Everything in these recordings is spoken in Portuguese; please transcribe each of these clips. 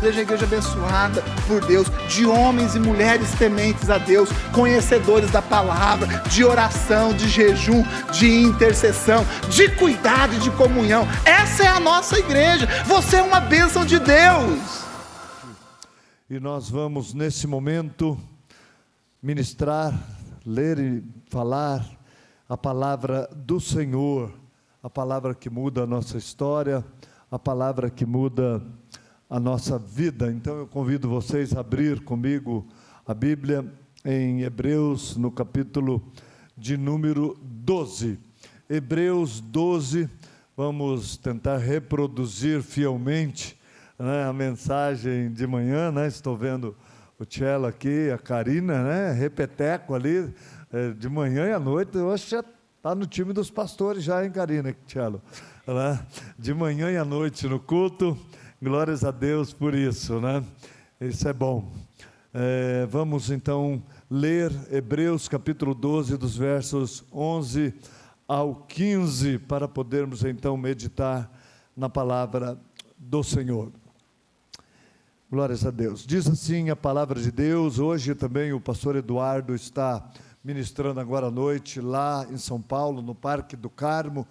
seja a igreja abençoada por Deus, de homens e mulheres tementes a Deus, conhecedores da palavra, de oração, de jejum, de intercessão, de cuidado e de comunhão. Essa é a nossa igreja. Você é uma bênção de Deus. E nós vamos nesse momento ministrar, ler e falar a palavra do Senhor, a palavra que muda a nossa história, a palavra que muda a nossa vida. Então eu convido vocês a abrir comigo a Bíblia em Hebreus, no capítulo de número 12. Hebreus 12, vamos tentar reproduzir fielmente, né, a mensagem de manhã, né? Estou vendo o Tchelo aqui, a Karina, né? Repeteco ali, de manhã e à noite. Eu acho que já está no time dos pastores já, hein, Karina, Tchelo? Né? De manhã e à noite no culto, glórias a Deus por isso, né? Isso é bom. Vamos então ler Hebreus capítulo 12, dos versos 11 ao 15, para podermos então meditar na palavra do Senhor. Glórias a Deus. Diz assim a palavra de Deus. Hoje também o pastor Eduardo está ministrando agora à noite lá em São Paulo, no Parque do Carmo,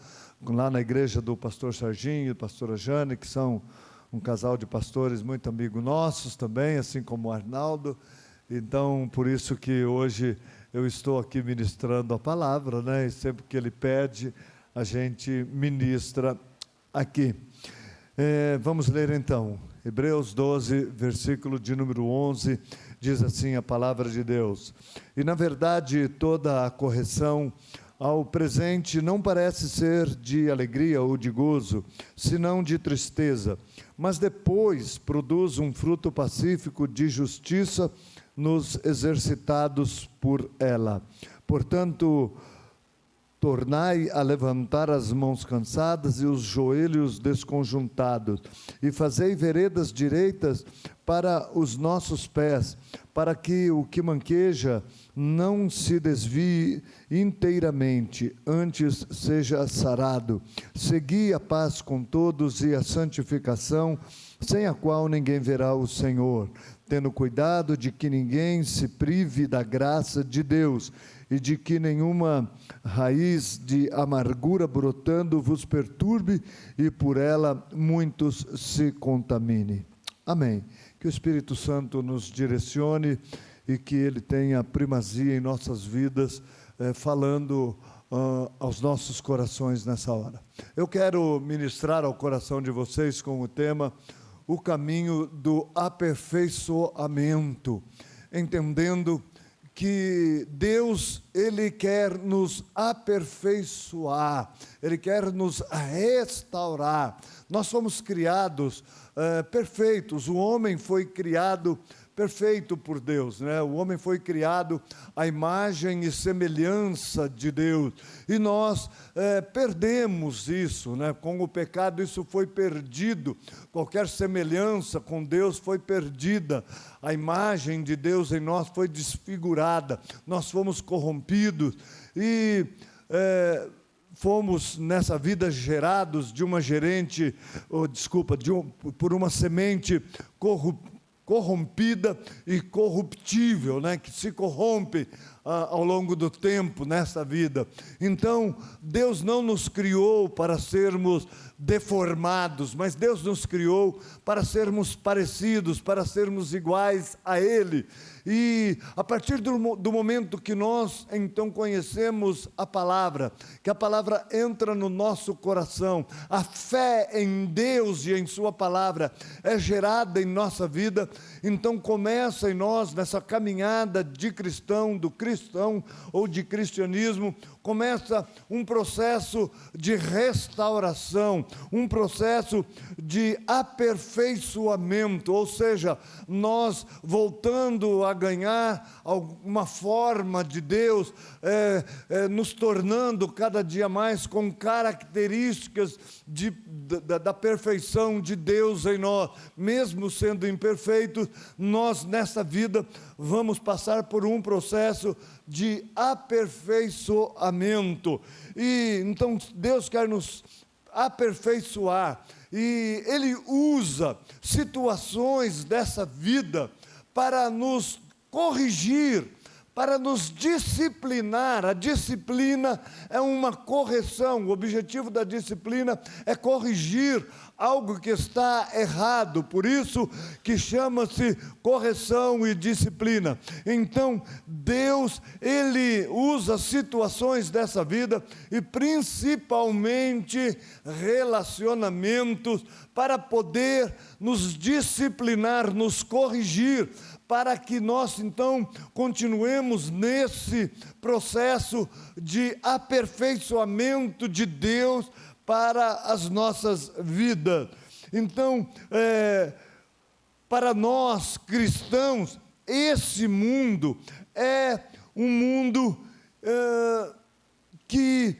lá na igreja do pastor Serginho e pastora Jane, que são um casal de pastores muito amigos nossos também, assim como o Arnaldo. Então, por isso que hoje eu estou aqui ministrando a palavra, né? E sempre que ele pede, a gente ministra aqui. Vamos ler então. Hebreus 12, versículo de número 11, diz assim a palavra de Deus: E na verdade toda a correção ao presente não parece ser de alegria ou de gozo, senão de tristeza, mas depois produz um fruto pacífico de justiça nos exercitados por ela. Portanto, tornai a levantar as mãos cansadas e os joelhos desconjuntados, e fazei veredas direitas para os nossos pés, para que o que manqueja não se desvie inteiramente, antes seja sarado. Segui a paz com todos e a santificação, sem a qual ninguém verá o Senhor, tendo cuidado de que ninguém se prive da graça de Deus, e de que nenhuma raiz de amargura brotando vos perturbe, e por ela muitos se contaminem. Amém. Que o Espírito Santo nos direcione e que Ele tenha primazia em nossas vidas, falando aos nossos corações nessa hora. Eu quero ministrar ao coração de vocês com o tema o caminho do aperfeiçoamento, entendendo que Deus, Ele quer nos aperfeiçoar, Ele quer nos restaurar. Nós somos criados perfeitos, o homem foi criado perfeito por Deus, né? O homem foi criado à imagem e semelhança de Deus, e nós perdemos isso, né? Com o pecado isso foi perdido, qualquer semelhança com Deus foi perdida, a imagem de Deus em nós foi desfigurada, nós fomos corrompidos, e fomos nessa vida gerados de uma por uma semente corrompida e corruptível, né? Que se corrompe ao longo do tempo nessa vida. Então, Deus não nos criou para sermos deformados, mas Deus nos criou para sermos parecidos, para sermos iguais a Ele. E a partir do momento que nós então conhecemos a palavra, que a palavra entra no nosso coração, a fé em Deus e em sua palavra é gerada em nossa vida, então começa em nós, nessa caminhada de cristão, do cristão ou de cristianismo, começa um processo de restauração, um processo de aperfeiçoamento, ou seja, nós voltando a ganhar alguma forma de Deus, nos tornando cada dia mais com características da perfeição de Deus em nós, mesmo sendo imperfeitos, nós nessa vida vamos passar por um processo de aperfeiçoamento, e então Deus quer nos aperfeiçoar. E Ele usa situações dessa vida para nos corrigir, para nos disciplinar. A disciplina é uma correção. O objetivo da disciplina é corrigir algo que está errado. Por isso que chama-se correção e disciplina. Então, Deus, Ele usa situações dessa vida e principalmente relacionamentos para poder nos disciplinar, nos corrigir, para que nós, então, continuemos nesse processo de aperfeiçoamento de Deus para as nossas vidas. Então, para nós cristãos, esse mundo é um mundo que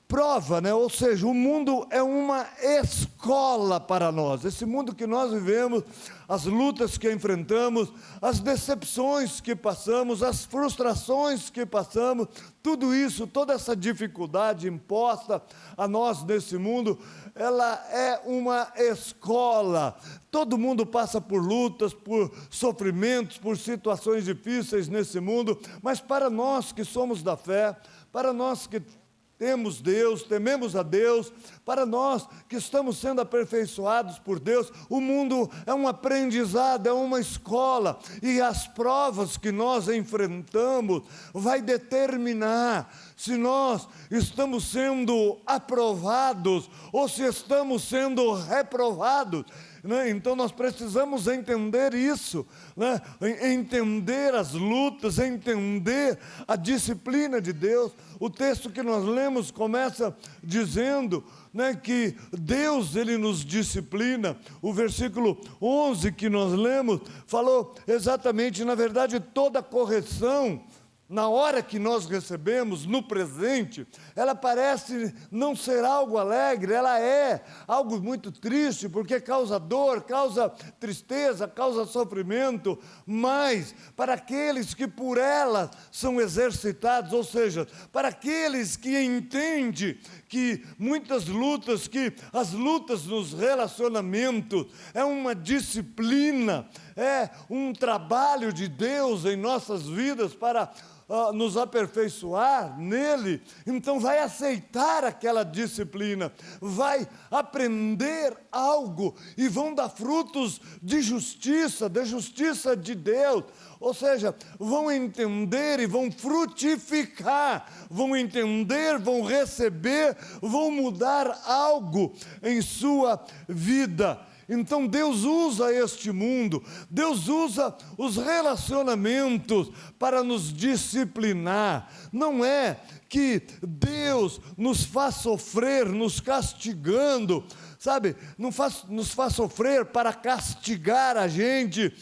prova, né? Ou seja, o mundo é uma escola para nós. Esse mundo que nós vivemos, as lutas que enfrentamos, as decepções que passamos, as frustrações que passamos, tudo isso, toda essa dificuldade imposta a nós nesse mundo, ela é uma escola. Todo mundo passa por lutas, por sofrimentos, por situações difíceis nesse mundo, mas para nós que somos da fé, para nós que temos Deus, tememos a Deus, para nós que estamos sendo aperfeiçoados por Deus, o mundo é um aprendizado, é uma escola, e as provas que nós enfrentamos vai determinar se nós estamos sendo aprovados ou se estamos sendo reprovados. Então nós precisamos entender isso, né? Entender as lutas, entender a disciplina de Deus. O texto que nós lemos começa dizendo, né, que Deus, Ele nos disciplina. O versículo 11 que nós lemos falou exatamente, na verdade, toda correção, na hora que nós recebemos, no presente, ela parece não ser algo alegre, ela é algo muito triste, porque causa dor, causa tristeza, causa sofrimento, mas para aqueles que por ela são exercitados, ou seja, para aqueles que entendem que muitas lutas, que as lutas nos relacionamentos é uma disciplina, é um trabalho de Deus em nossas vidas para nos aperfeiçoar nele, então vai aceitar aquela disciplina, vai aprender algo e vão dar frutos de justiça de Deus, ou seja, vão entender e vão frutificar, vão entender, vão receber, vão mudar algo em sua vida. Então Deus usa este mundo, Deus usa os relacionamentos para nos disciplinar. Não é que Deus nos faz sofrer, nos castigando, sabe? Nos faz sofrer para castigar a gente,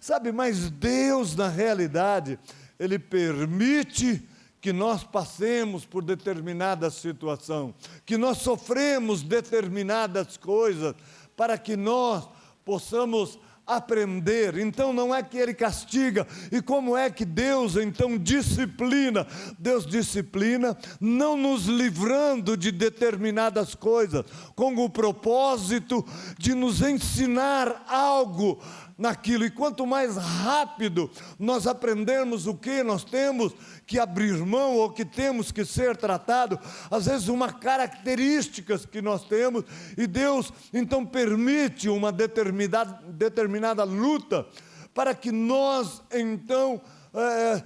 sabe? Mas Deus, na realidade, Ele permite que nós passemos por determinada situação, que nós sofremos determinadas coisas, para que nós possamos aprender. Então não é que Ele castiga. E como é que Deus então disciplina? Deus disciplina não nos livrando de determinadas coisas, com o propósito de nos ensinar algo naquilo. E quanto mais rápido nós aprendermos o que nós temos que abrir mão ou que temos que ser tratado, às vezes uma característica que nós temos, e Deus então permite uma determinada luta para que nós então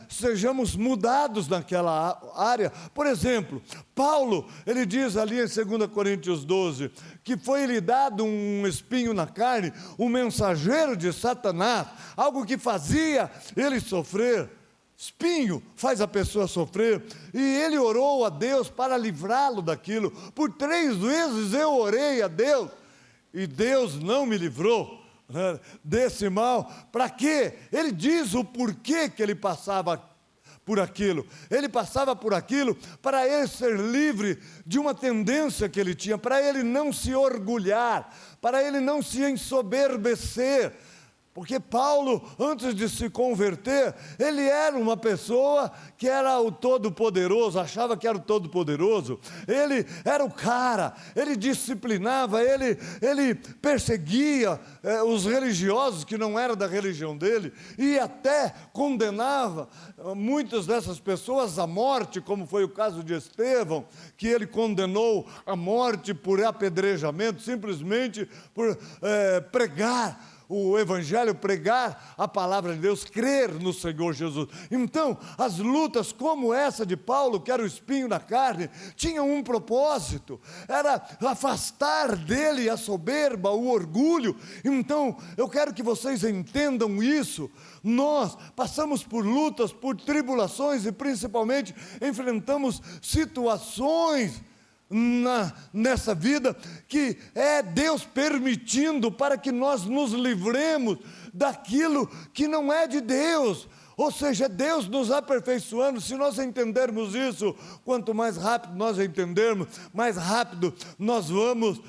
sejamos mudados naquela área. Por exemplo, Paulo, ele diz ali em 2 Coríntios 12, que foi-lhe dado um espinho na carne, um mensageiro de Satanás, algo que fazia ele sofrer. Espinho faz a pessoa sofrer, e ele orou a Deus para livrá-lo daquilo. Por 3 vezes eu orei a Deus, e Deus não me livrou desse mal. Para quê? Ele diz o porquê que ele passava por aquilo. Ele passava por aquilo para ele ser livre de uma tendência que ele tinha, para ele não se orgulhar, para ele não se ensoberbecer. Porque Paulo, antes de se converter, ele era uma pessoa que era o todo-poderoso, achava que era o todo-poderoso. Ele era o cara, ele disciplinava, ele perseguia os religiosos que não eram da religião dele, e até condenava muitas dessas pessoas à morte, como foi o caso de Estevão, que ele condenou à morte por apedrejamento, simplesmente por pregar o Evangelho, pregar a palavra de Deus, crer no Senhor Jesus. Então, as lutas como essa de Paulo, que era o espinho na carne, tinham um propósito, era afastar dele a soberba, o orgulho. Então, eu quero que vocês entendam isso. Nós passamos por lutas, por tribulações e principalmente enfrentamos situações nessa vida, que é Deus permitindo para que nós nos livremos daquilo que não é de Deus, ou seja, Deus nos aperfeiçoando. Se nós entendermos isso, quanto mais rápido nós entendermos, mais rápido nós vamos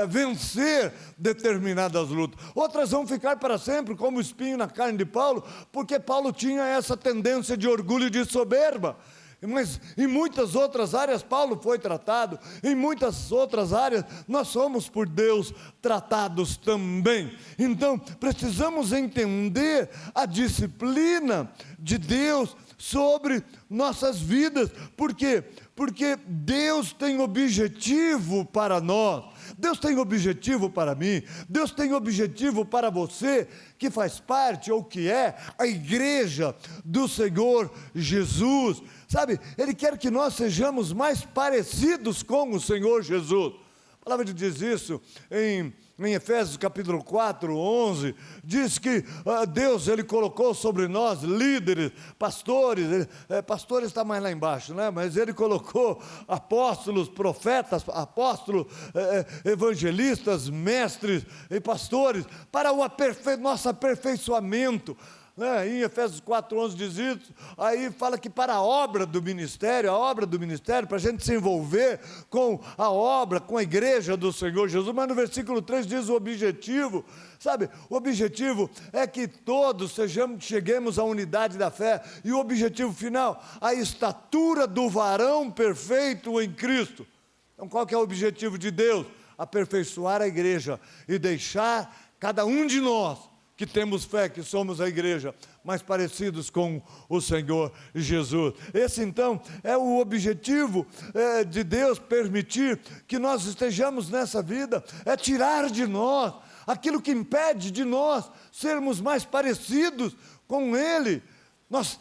vencer determinadas lutas. Outras vão ficar para sempre, como o espinho na carne de Paulo, porque Paulo tinha essa tendência de orgulho e de soberba. Mas em muitas outras áreas Paulo foi tratado, em muitas outras áreas nós somos por Deus tratados também. Então precisamos entender a disciplina de Deus sobre nossas vidas. Por quê? Porque Deus tem objetivo para nós. Deus tem objetivo para mim, Deus tem objetivo para você, que faz parte ou que é a igreja do Senhor Jesus. Sabe, Ele quer que nós sejamos mais parecidos com o Senhor Jesus. A palavra de Deus diz isso em Efésios capítulo 4, 11, diz que Deus, Ele colocou sobre nós líderes, pastores, pastores está mais lá embaixo, né? Mas Ele colocou apóstolos, profetas, apóstolos, evangelistas, mestres e pastores, para o nosso aperfeiçoamento. Em Efésios 4:11 diz isso, aí fala que para a obra do ministério, para a gente se envolver com a obra, com a igreja do Senhor Jesus. Mas no versículo 3 diz o objetivo, sabe, o objetivo é que todos cheguemos à unidade da fé, e o objetivo final, a estatura do varão perfeito em Cristo. Então qual que é o objetivo de Deus? Aperfeiçoar a igreja e deixar cada um de nós que temos fé, que somos a igreja, mais parecidos com o Senhor Jesus. Esse então é o objetivo de Deus, permitir que nós estejamos nessa vida, é tirar de nós aquilo que impede de nós sermos mais parecidos com Ele, nós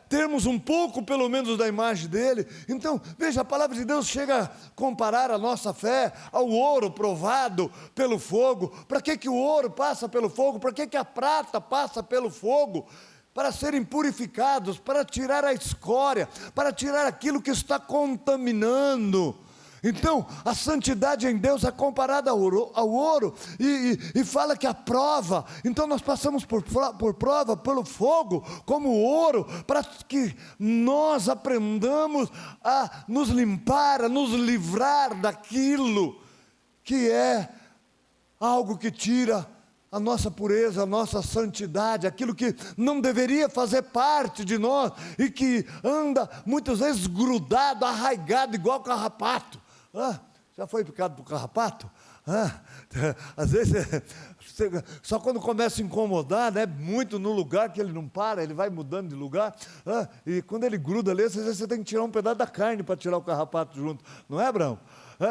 termos um pouco pelo menos da imagem dele. Então veja, a palavra de Deus chega a comparar a nossa fé ao ouro provado pelo fogo. Para que o ouro passa pelo fogo? Para que a prata passa pelo fogo? Para serem purificados, para tirar a escória, para tirar aquilo que está contaminando. Então, a santidade em Deus é comparada ao ouro, e fala que a prova, então nós passamos por prova, pelo fogo, como ouro, para que nós aprendamos a nos limpar, a nos livrar daquilo que é algo que tira a nossa pureza, a nossa santidade, aquilo que não deveria fazer parte de nós, e que anda muitas vezes grudado, arraigado, igual carrapato. Já foi picado por carrapato? Às vezes, só quando começa a incomodar, né, muito no lugar que ele não para, ele vai mudando de lugar, e quando ele gruda ali, às vezes você tem que tirar um pedaço da carne para tirar o carrapato junto, não é, Abraão?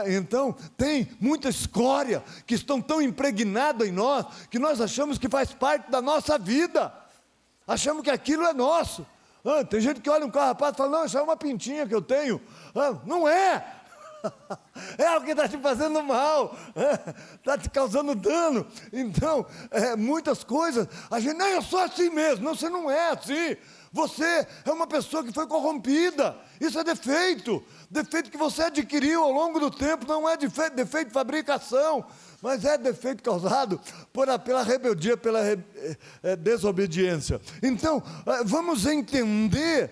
Então, tem muita escória que estão tão impregnada em nós, que nós achamos que faz parte da nossa vida, achamos que aquilo é nosso. Tem gente que olha um carrapato e fala, não, isso é uma pintinha que eu tenho. Não é! É algo que está te fazendo mal, está te causando dano. Então, muitas coisas, a gente, não, eu sou assim mesmo. Não, você não é assim. Você é uma pessoa que foi corrompida. Isso é defeito que você adquiriu ao longo do tempo. Não é defeito de fabricação, mas é defeito causado pela rebeldia, pela desobediência. Então, vamos entender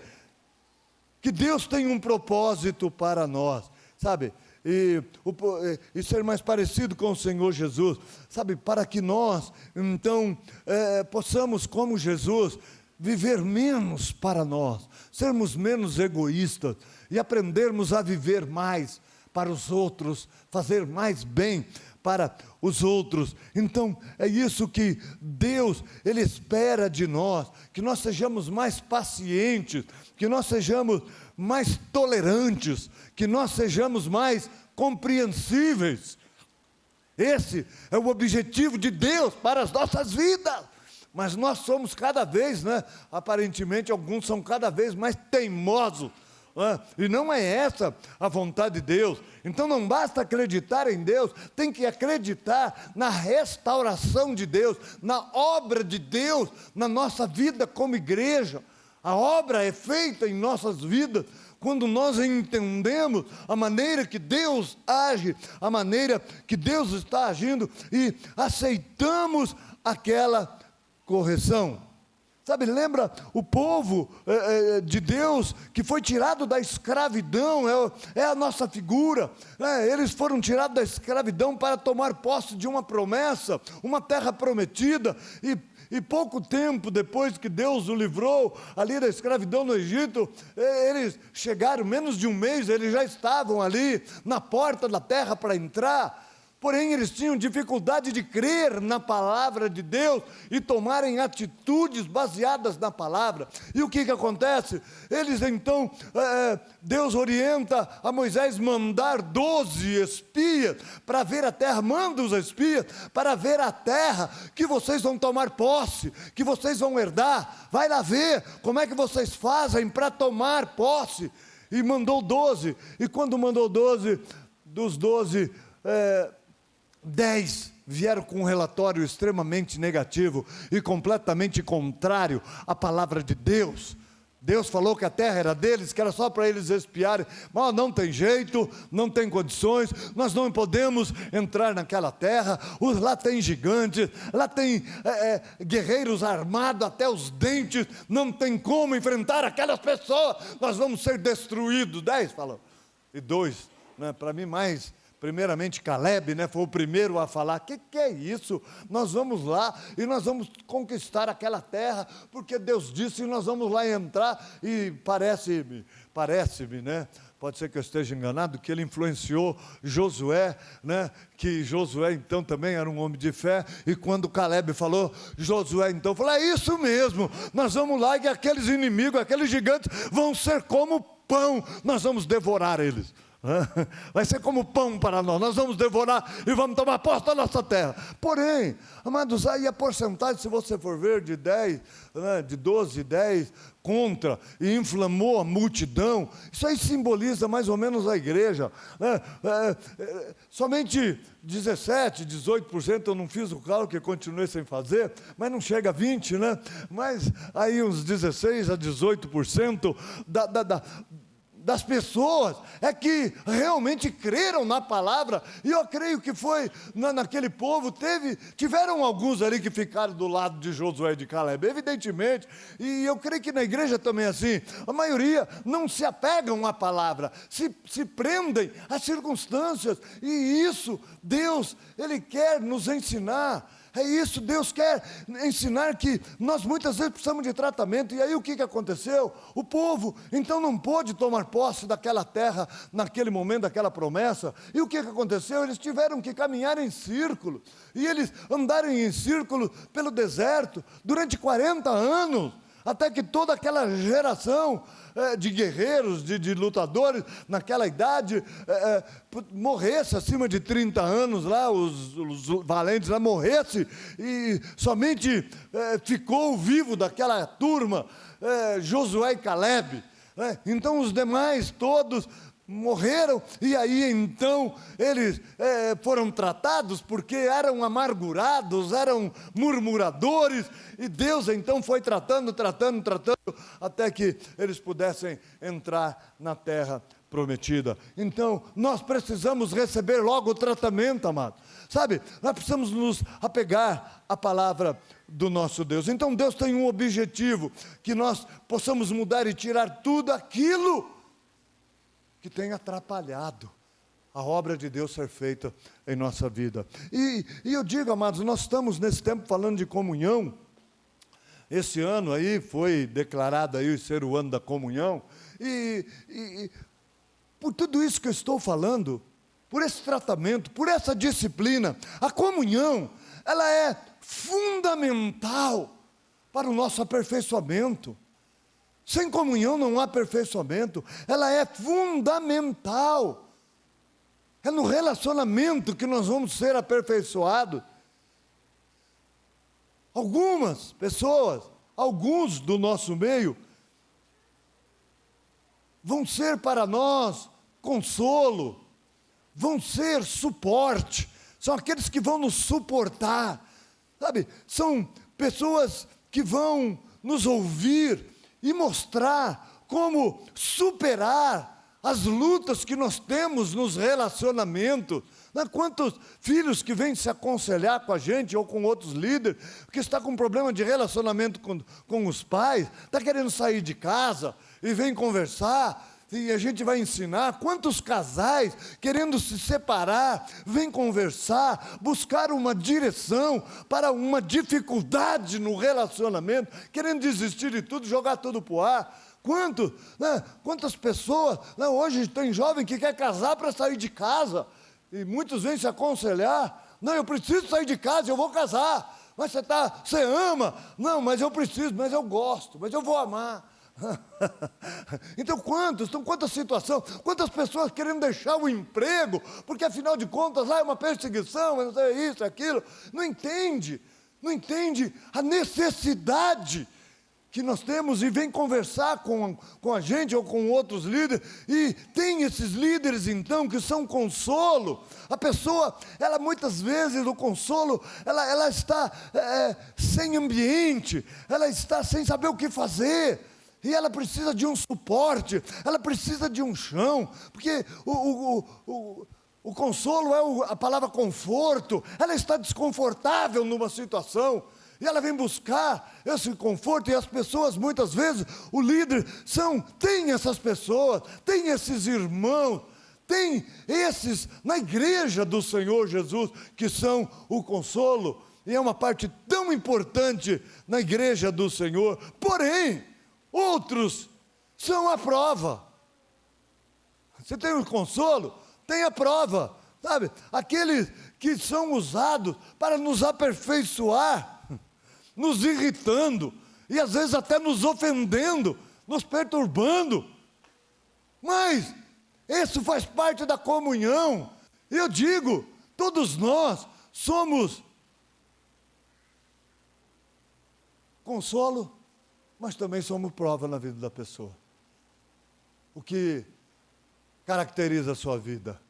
que Deus tem um propósito para nós. Sabe, e ser mais parecido com o Senhor Jesus, sabe, para que nós, então, possamos, como Jesus, viver menos para nós, sermos menos egoístas e aprendermos a viver mais para os outros, fazer mais bem para os outros. Então, é isso que Deus, Ele espera de nós, que nós sejamos mais pacientes, que nós sejamos mais tolerantes, que nós sejamos mais compreensíveis. Esse é o objetivo de Deus para as nossas vidas. Mas nós somos cada vez, aparentemente alguns são cada vez mais teimosos, e não é essa a vontade de Deus. Então não basta acreditar em Deus, tem que acreditar na restauração de Deus, na obra de Deus, na nossa vida como igreja. A obra é feita em nossas vidas quando nós entendemos a maneira que Deus age, a maneira que Deus está agindo e aceitamos aquela correção. Sabe, lembra o povo de Deus que foi tirado da escravidão, é a nossa figura, eles foram tirados da escravidão para tomar posse de uma promessa, uma terra prometida, e pouco tempo depois que Deus o livrou ali da escravidão no Egito, eles chegaram, menos de um mês, eles já estavam ali na porta da terra para entrar. Porém, eles tinham dificuldade de crer na palavra de Deus e tomarem atitudes baseadas na palavra. E o que acontece? Eles então, Deus orienta a Moisés mandar 12 espias para ver a terra. Manda os espias para ver a terra que vocês vão tomar posse, que vocês vão herdar. Vai lá ver como é que vocês fazem para tomar posse. E mandou 12. E quando mandou 12, dos 12... 10 vieram com um relatório extremamente negativo e completamente contrário à palavra de Deus. Deus falou que a terra era deles, que era só para eles espiarem, mas não tem jeito, não tem condições, nós não podemos entrar naquela terra, lá tem gigantes, lá tem guerreiros armados até os dentes, não tem como enfrentar aquelas pessoas, nós vamos ser destruídos. 10 falou, e 2, para mim primeiramente Caleb, foi o primeiro a falar, que é isso? Nós vamos lá e nós vamos conquistar aquela terra, porque Deus disse e nós vamos lá entrar. E parece-me, pode ser que eu esteja enganado, que ele influenciou Josué, que Josué então também era um homem de fé, e quando Caleb falou, Josué então falou, é isso mesmo, nós vamos lá e aqueles inimigos, aqueles gigantes vão ser como pão, nós vamos devorar eles. Vai ser como pão para nós vamos devorar e vamos tomar posse da nossa terra. Porém, amados, aí a porcentagem, se você for ver, de 10, de 12, 10 contra, e inflamou a multidão, isso aí simboliza mais ou menos a igreja, somente 17, 18%, eu não fiz o cálculo, que continuei sem fazer, mas não chega a 20%, mas aí uns 16 a 18% das pessoas é que realmente creram na palavra, e eu creio que foi naquele povo, tiveram alguns ali que ficaram do lado de Josué e de Caleb, evidentemente, e eu creio que na igreja também é assim, a maioria não se apegam à palavra, se prendem às circunstâncias, e isso, Deus, Ele quer nos ensinar. É isso, Deus quer ensinar que nós muitas vezes precisamos de tratamento. E aí o que aconteceu? O povo então não pôde tomar posse daquela terra naquele momento, daquela promessa. E o que aconteceu? Eles tiveram que caminhar em círculo, e eles andaram em círculo pelo deserto durante 40 anos, até que toda aquela geração de guerreiros, de lutadores naquela idade, morresse acima de 30 anos lá, os valentes lá morresse, e somente ficou vivo daquela turma Josué e Caleb, então os demais todos morreram, e aí então eles foram tratados porque eram amargurados, eram murmuradores, e Deus então foi tratando, até que eles pudessem entrar na terra prometida. Então nós precisamos receber logo o tratamento, amado, sabe, nós precisamos nos apegar à palavra do nosso Deus. Então Deus tem um objetivo, que nós possamos mudar e tirar tudo aquilo que tem atrapalhado a obra de Deus ser feita em nossa vida. E eu digo, amados, nós estamos nesse tempo falando de comunhão. Esse ano aí foi declarado aí ser o ano da comunhão. E por tudo isso que eu estou falando, por esse tratamento, por essa disciplina, a comunhão, ela é fundamental para o nosso aperfeiçoamento. Sem comunhão não há aperfeiçoamento, ela é fundamental. É no relacionamento que nós vamos ser aperfeiçoados. Algumas pessoas, alguns do nosso meio, vão ser para nós consolo, vão ser suporte, são aqueles que vão nos suportar, sabe? São pessoas que vão nos ouvir e mostrar como superar as lutas que nós temos nos relacionamentos. Quantos filhos que vêm se aconselhar com a gente ou com outros líderes, que está com problema de relacionamento com os pais, está querendo sair de casa e vem conversar, e a gente vai ensinar. Quantos casais querendo se separar, vêm conversar, buscar uma direção para uma dificuldade no relacionamento, querendo desistir de tudo, jogar tudo para o ar. Quantas pessoas, hoje tem jovem que quer casar para sair de casa, e muitos vêm se aconselhar, eu preciso sair de casa, eu vou casar, mas você ama, não, mas eu preciso, mas eu gosto, mas eu vou amar. Então quantas situações, quantas pessoas querendo deixar o emprego, porque afinal de contas lá é uma perseguição, mas é isso, aquilo, não entende a necessidade que nós temos, e vem conversar com a gente ou com outros líderes, e tem esses líderes então que são consolo. A pessoa, ela muitas vezes, o consolo, ela está sem ambiente, ela está sem saber o que fazer, e ela precisa de um suporte, ela precisa de um chão, porque o consolo é a palavra conforto. Ela está desconfortável numa situação, e ela vem buscar esse conforto, e as pessoas, muitas vezes, o líder tem essas pessoas, tem esses irmãos, tem esses na igreja do Senhor Jesus, que são o consolo, e é uma parte tão importante na igreja do Senhor. Porém, outros são a prova. Você tem o consolo, tem a prova, sabe? Aqueles que são usados para nos aperfeiçoar, nos irritando, e às vezes até nos ofendendo, nos perturbando. Mas isso faz parte da comunhão. Eu digo, todos nós somos consolo, mas também somos prova na vida da pessoa. O que caracteriza a sua vida?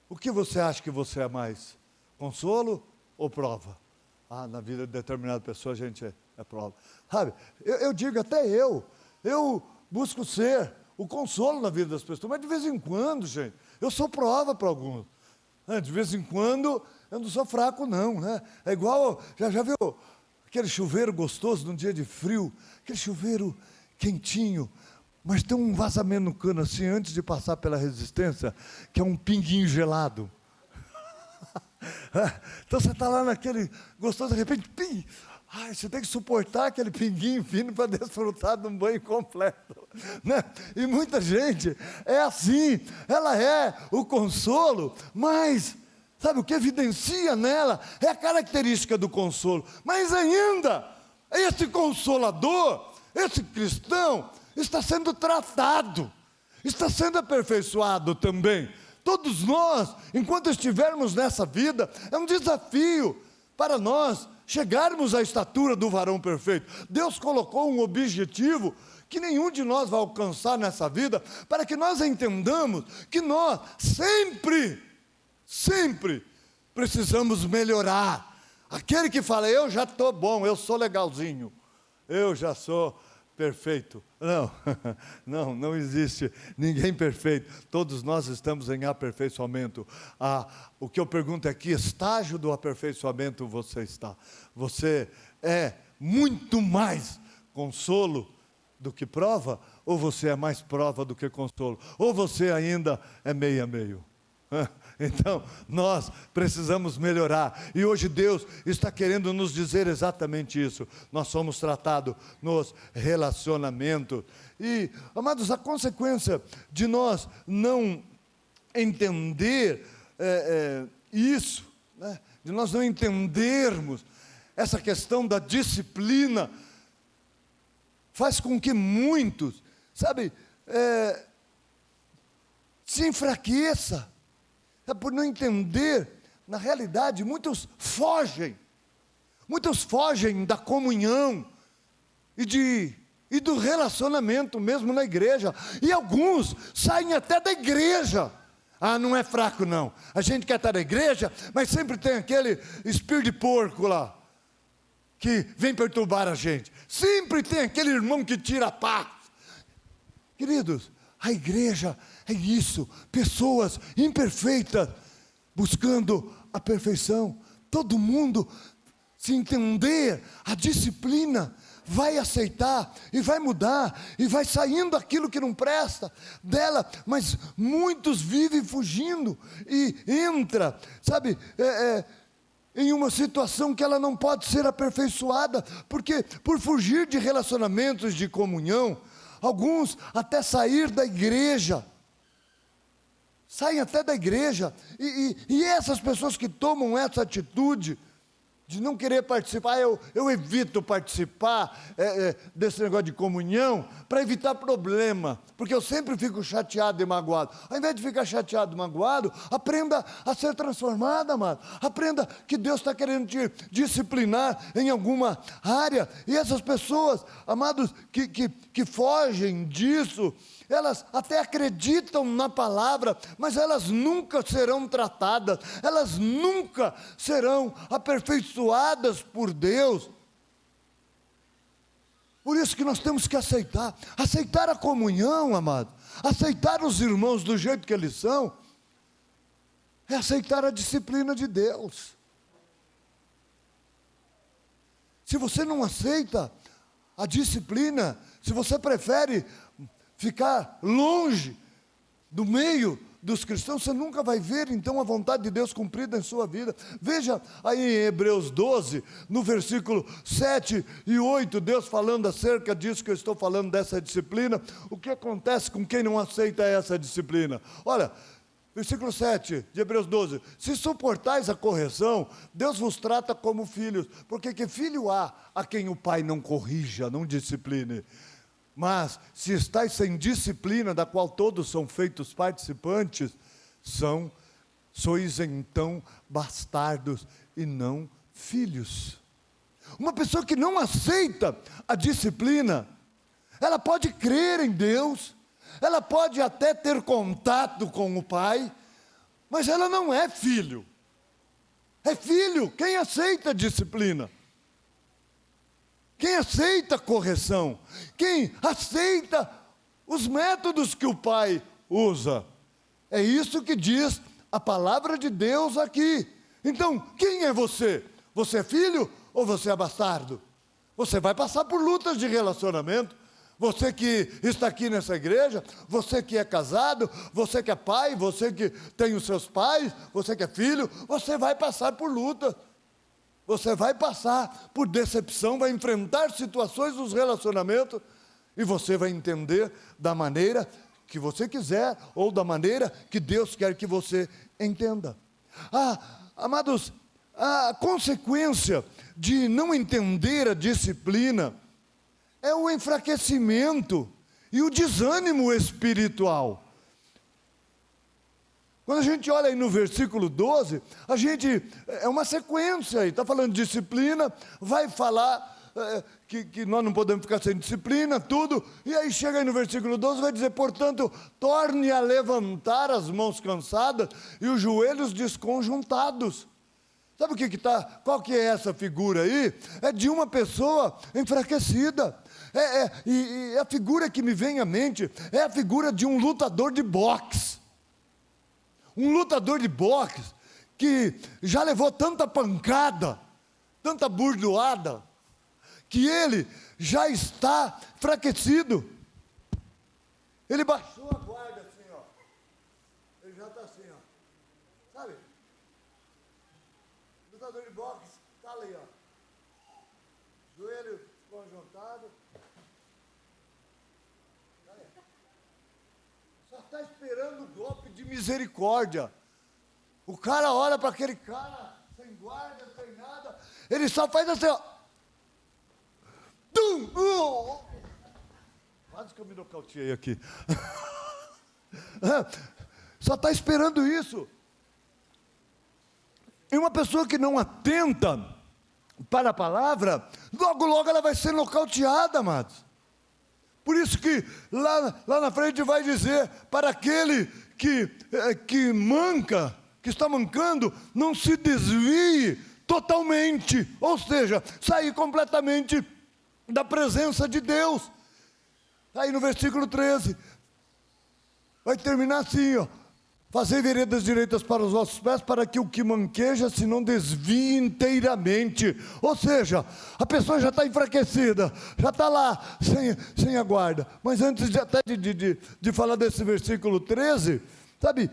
O que você acha que você é mais? Consolo ou prova? Na vida de determinada pessoa a gente é prova. Sabe, eu digo, até eu busco ser o consolo na vida das pessoas, mas de vez em quando, gente, eu sou prova para alguns. De vez em quando eu não sou fraco não, né? É igual, já viu aquele chuveiro gostoso num dia de frio, aquele chuveiro quentinho, mas tem um vazamento no cano assim, antes de passar pela resistência, que é um pinguinho gelado. Então você está lá naquele gostoso, de repente, pim! Você tem que suportar aquele pinguinho fino para desfrutar de um banho completo, né? E muita gente é assim, ela é o consolo, mas sabe o que evidencia nela? É a característica do consolo. Mas ainda, esse consolador, esse cristão, está sendo tratado, está sendo aperfeiçoado também. Todos nós, enquanto estivermos nessa vida, é um desafio para nós chegarmos à estatura do varão perfeito. Deus colocou um objetivo que nenhum de nós vai alcançar nessa vida, para que nós entendamos que nós sempre precisamos melhorar. Aquele que fala, eu já estou bom, eu sou legalzinho, eu já sou perfeito. Não existe ninguém perfeito. Todos nós estamos em aperfeiçoamento. O que eu pergunto é: que estágio do aperfeiçoamento você está? Você é muito mais consolo do que prova? Ou você é mais prova do que consolo? Ou você ainda é meio a meio? Então, nós precisamos melhorar. E hoje Deus está querendo nos dizer exatamente isso. Nós somos tratados nos relacionamentos. E, amados, a consequência de nós não entender isso, né? De nós não entendermos essa questão da disciplina, faz com que muitos, sabe, se enfraqueça. É por não entender, na realidade, muitos fogem da comunhão e do relacionamento mesmo na igreja, e alguns saem até da igreja. Não é fraco não, a gente quer estar na igreja, mas sempre tem aquele espírito de porco lá, que vem perturbar a gente, sempre tem aquele irmão que tira a paz. Queridos, a igreja é isso, pessoas imperfeitas, buscando a perfeição. Todo mundo, se entender a disciplina, vai aceitar, e vai mudar, e vai saindo aquilo que não presta dela, mas muitos vivem fugindo, e entra, sabe, em uma situação que ela não pode ser aperfeiçoada, porque por fugir de relacionamentos de comunhão, alguns até sair da igreja, saem até da igreja, e essas pessoas que tomam essa atitude, de não querer participar, eu evito participar desse negócio de comunhão, para evitar problema, porque eu sempre fico chateado e magoado. Ao invés de ficar chateado e magoado, aprenda a ser transformado, amado. Aprenda que Deus está querendo te disciplinar em alguma área, e essas pessoas, amados, que fogem disso, elas até acreditam na palavra, mas elas nunca serão tratadas, elas nunca serão aperfeiçoadas por Deus. Por isso que nós temos que aceitar a comunhão, amado, aceitar os irmãos do jeito que eles são, é aceitar a disciplina de Deus. Se você não aceita a disciplina, se você prefere ficar longe do meio dos cristãos, você nunca vai ver então a vontade de Deus cumprida em sua vida. Veja aí em Hebreus 12, no versículo 7 e 8, Deus falando acerca disso que eu estou falando, dessa disciplina. O que acontece com quem não aceita essa disciplina? Olha, versículo 7 de Hebreus 12: se suportais a correção, Deus vos trata como filhos, porque que filho há a quem o pai não corrija, não discipline? Mas, se estáis sem disciplina, da qual todos são feitos participantes, sois então bastardos e não filhos. Uma pessoa que não aceita a disciplina, ela pode crer em Deus, ela pode até ter contato com o Pai, mas ela não é filho. É filho quem aceita a disciplina, quem aceita a correção, quem aceita os métodos que o Pai usa. É isso que diz a palavra de Deus aqui. Então, quem é você? Você é filho ou você é bastardo? Você vai passar por lutas de relacionamento. Você que está aqui nessa igreja, você que é casado, você que é pai, você que tem os seus pais, você que é filho, você vai passar por lutas. Você vai passar por decepção, vai enfrentar situações dos relacionamentos, e você vai entender da maneira que você quiser, ou da maneira que Deus quer que você entenda. Amados, a consequência de não entender a disciplina é o enfraquecimento e o desânimo espiritual. Quando a gente olha aí no versículo 12, é uma sequência aí, está falando de disciplina, vai falar que nós não podemos ficar sem disciplina, tudo, e aí chega aí no versículo 12, vai dizer, portanto, torne a levantar as mãos cansadas e os joelhos desconjuntados. Sabe o que está? Qual que é essa figura aí? É de uma pessoa enfraquecida. E a figura que me vem à mente é a figura de um lutador de boxe. Um lutador de boxe que já levou tanta pancada, tanta burdoada, que ele já está enfraquecido. Ele baixou a guarda assim, ó. Ele já está assim, ó. lutador de boxe está ali, ó. Joelho conjuntado. Só está esperando o golpe de misericórdia. O cara olha para aquele cara, sem guarda, sem nada. Ele só faz assim, ó. Tum! Quase que eu me nocauteei aqui. Só está esperando isso. E uma pessoa que não atenta para a palavra, logo, logo ela vai ser nocauteada, amados. Por isso que lá na frente vai dizer, para aquele que manca, que está mancando, não se desvie totalmente, ou seja, sair completamente da presença de Deus. Aí no versículo 13, vai terminar assim, ó. Fazei veredas direitas para os vossos pés, para que o que manqueja se não desvie inteiramente. Ou seja, a pessoa já está enfraquecida, já está lá, sem a guarda. Mas antes de falar desse versículo 13, sabe,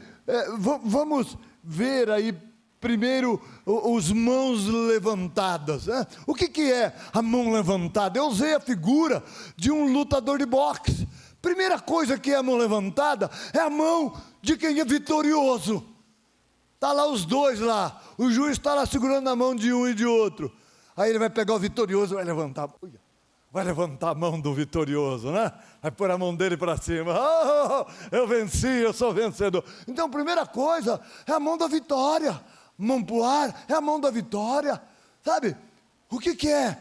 vamos ver aí primeiro os mãos levantadas, né? O que é a mão levantada? Eu usei a figura de um lutador de boxe. Primeira coisa que é a mão levantada é a mão de quem é vitorioso. Está lá os dois lá, o juiz está lá segurando a mão de um e de outro. Aí ele vai pegar o vitorioso, vai levantar a mão do vitorioso, né? Vai pôr a mão dele para cima. Oh, eu venci, eu sou vencedor. Então, a primeira coisa é a mão da vitória. Mão para o ar é a mão da vitória. Sabe, o que é?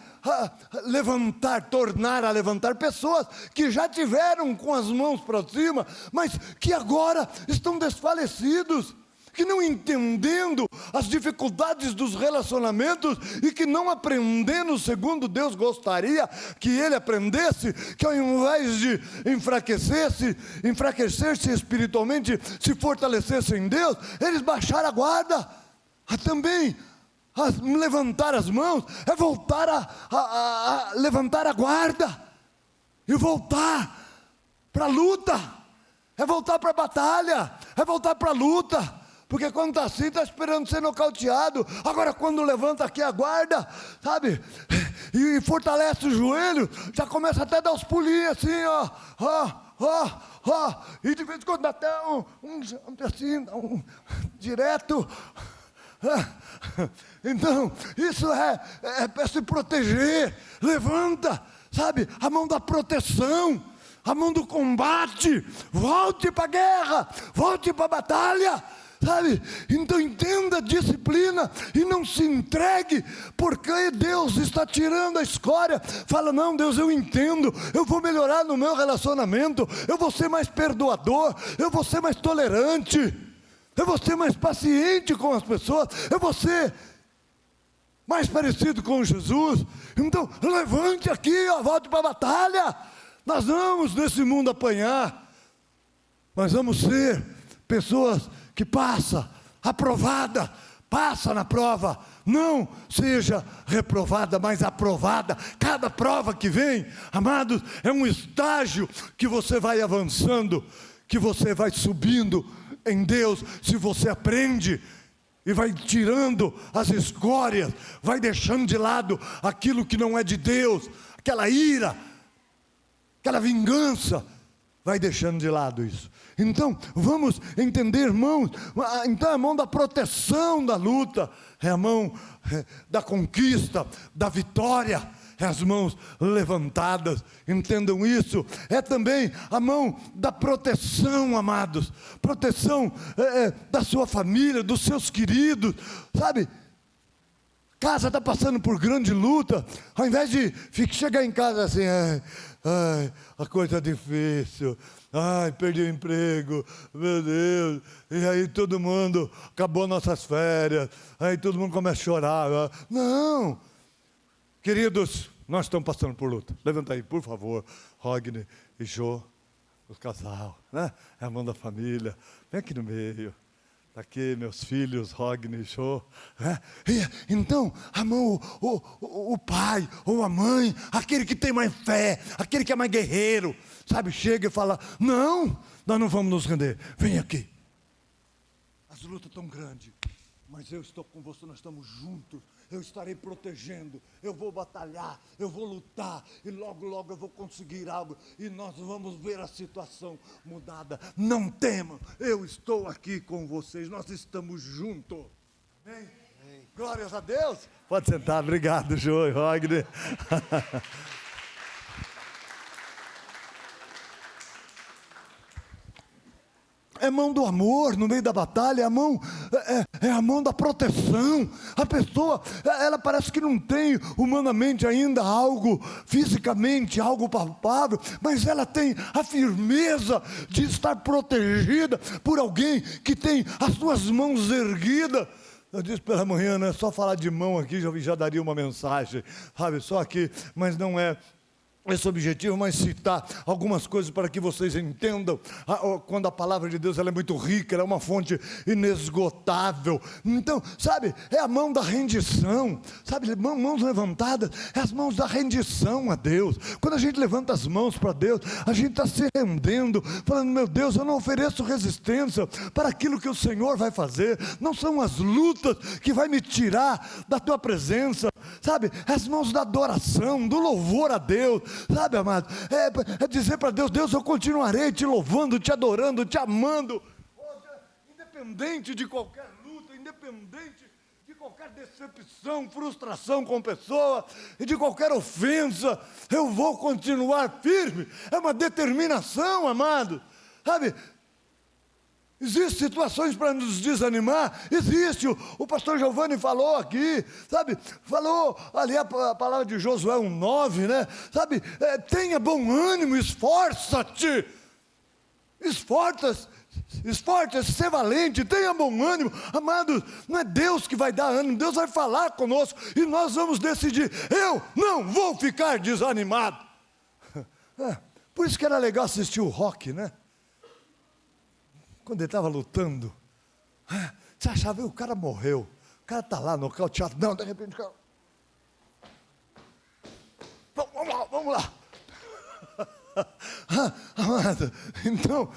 Levantar, tornar a levantar pessoas que já tiveram com as mãos para cima, mas que agora estão desfalecidos, que não entendendo as dificuldades dos relacionamentos e que não aprendendo segundo Deus gostaria que ele aprendesse, que ao invés de enfraquecer-se espiritualmente, se fortalecesse em Deus, eles baixaram a guarda. Também levantar as mãos é voltar a levantar a guarda e voltar para a luta, é voltar para a batalha, é voltar para a luta, porque quando está assim, está esperando ser nocauteado. Agora quando levanta aqui a guarda, sabe, e fortalece o joelho, já começa até a dar os pulinhos assim, ó, e de vez em quando dá até um direto. Então, isso é para se proteger. Levanta, sabe, a mão da proteção, a mão do combate. Volte para a guerra, volte para a batalha, sabe? Então entenda a disciplina e não se entregue, porque Deus está tirando a escória. Fala, não, Deus, eu entendo, eu vou melhorar no meu relacionamento, eu vou ser mais perdoador, eu vou ser mais tolerante, eu vou ser mais paciente com as pessoas, eu vou ser mais parecido com Jesus. Então, levante aqui, ó, volte para a batalha. Nós vamos nesse mundo apanhar, mas vamos ser pessoas que aprovada, passa na prova, não seja reprovada, mas aprovada. Cada prova que vem, amados, é um estágio que você vai avançando, que você vai subindo em Deus. Se você aprende e vai tirando as escórias, vai deixando de lado aquilo que não é de Deus, aquela ira, aquela vingança, vai deixando de lado isso. Então, vamos entender, irmãos, então é a mão da proteção da luta, é a mão da conquista, da vitória, é as mãos levantadas, entendam isso. É também a mão da proteção, amados, proteção da sua família, dos seus queridos, sabe? Casa está passando por grande luta, ao invés de chegar em casa assim, a coisa é difícil, perdi o emprego, meu Deus, e aí todo mundo, acabou nossas férias, aí todo mundo começa a chorar. Não, queridos, nós estamos passando por luta. Levanta aí, por favor, Rogner e Jô, o casal, né? É a mão da família, vem aqui no meio. Está aqui meus filhos, Rogner e Jô. Então, a mão, o pai ou a mãe, aquele que tem mais fé, aquele que é mais guerreiro, sabe, chega e fala, não, nós não vamos nos render, vem aqui. As lutas estão grandes, mas eu estou com você, nós estamos juntos, eu estarei protegendo, eu vou batalhar, eu vou lutar, e logo, logo eu vou conseguir algo, e nós vamos ver a situação mudada. Não temam, eu estou aqui com vocês, nós estamos juntos. Amém? Amém. Glórias a Deus. Pode sentar, obrigado, João e Wagner. É mão do amor no meio da batalha, é a mão da proteção. A pessoa, ela parece que não tem humanamente ainda algo, fisicamente, algo palpável, mas ela tem a firmeza de estar protegida por alguém que tem as suas mãos erguidas. Eu disse pela manhã, não é só falar de mão aqui, já daria uma mensagem, sabe, só aqui, mas não é esse objetivo, mas citar algumas coisas para que vocês entendam, quando a palavra de Deus ela é muito rica, ela é uma fonte inesgotável. Então, sabe, é a mão da rendição, sabe, mãos levantadas, é as mãos da rendição a Deus. Quando a gente levanta as mãos para Deus, a gente está se rendendo, falando, meu Deus, eu não ofereço resistência para aquilo que o Senhor vai fazer, não são as lutas que vai me tirar da tua presença, sabe, as mãos da adoração, do louvor a Deus, sabe, amado, é dizer para Deus, Deus, eu continuarei te louvando, te adorando, te amando, independente de qualquer luta, independente de qualquer decepção, frustração com pessoa, e de qualquer ofensa, eu vou continuar firme. É uma determinação, amado, sabe. Existem situações para nos desanimar, existe, o pastor Giovanni falou aqui, sabe, falou ali a palavra de Josué 1:9, né, sabe, tenha bom ânimo, esforça-te, ser valente, tenha bom ânimo, amados, não é Deus que vai dar ânimo, Deus vai falar conosco, e nós vamos decidir, eu não vou ficar desanimado. Por isso que era legal assistir o Rock, né, quando ele estava lutando, você achava, o cara morreu, o cara está lá nocauteado, não, de repente o cara, vamos lá, amado, então,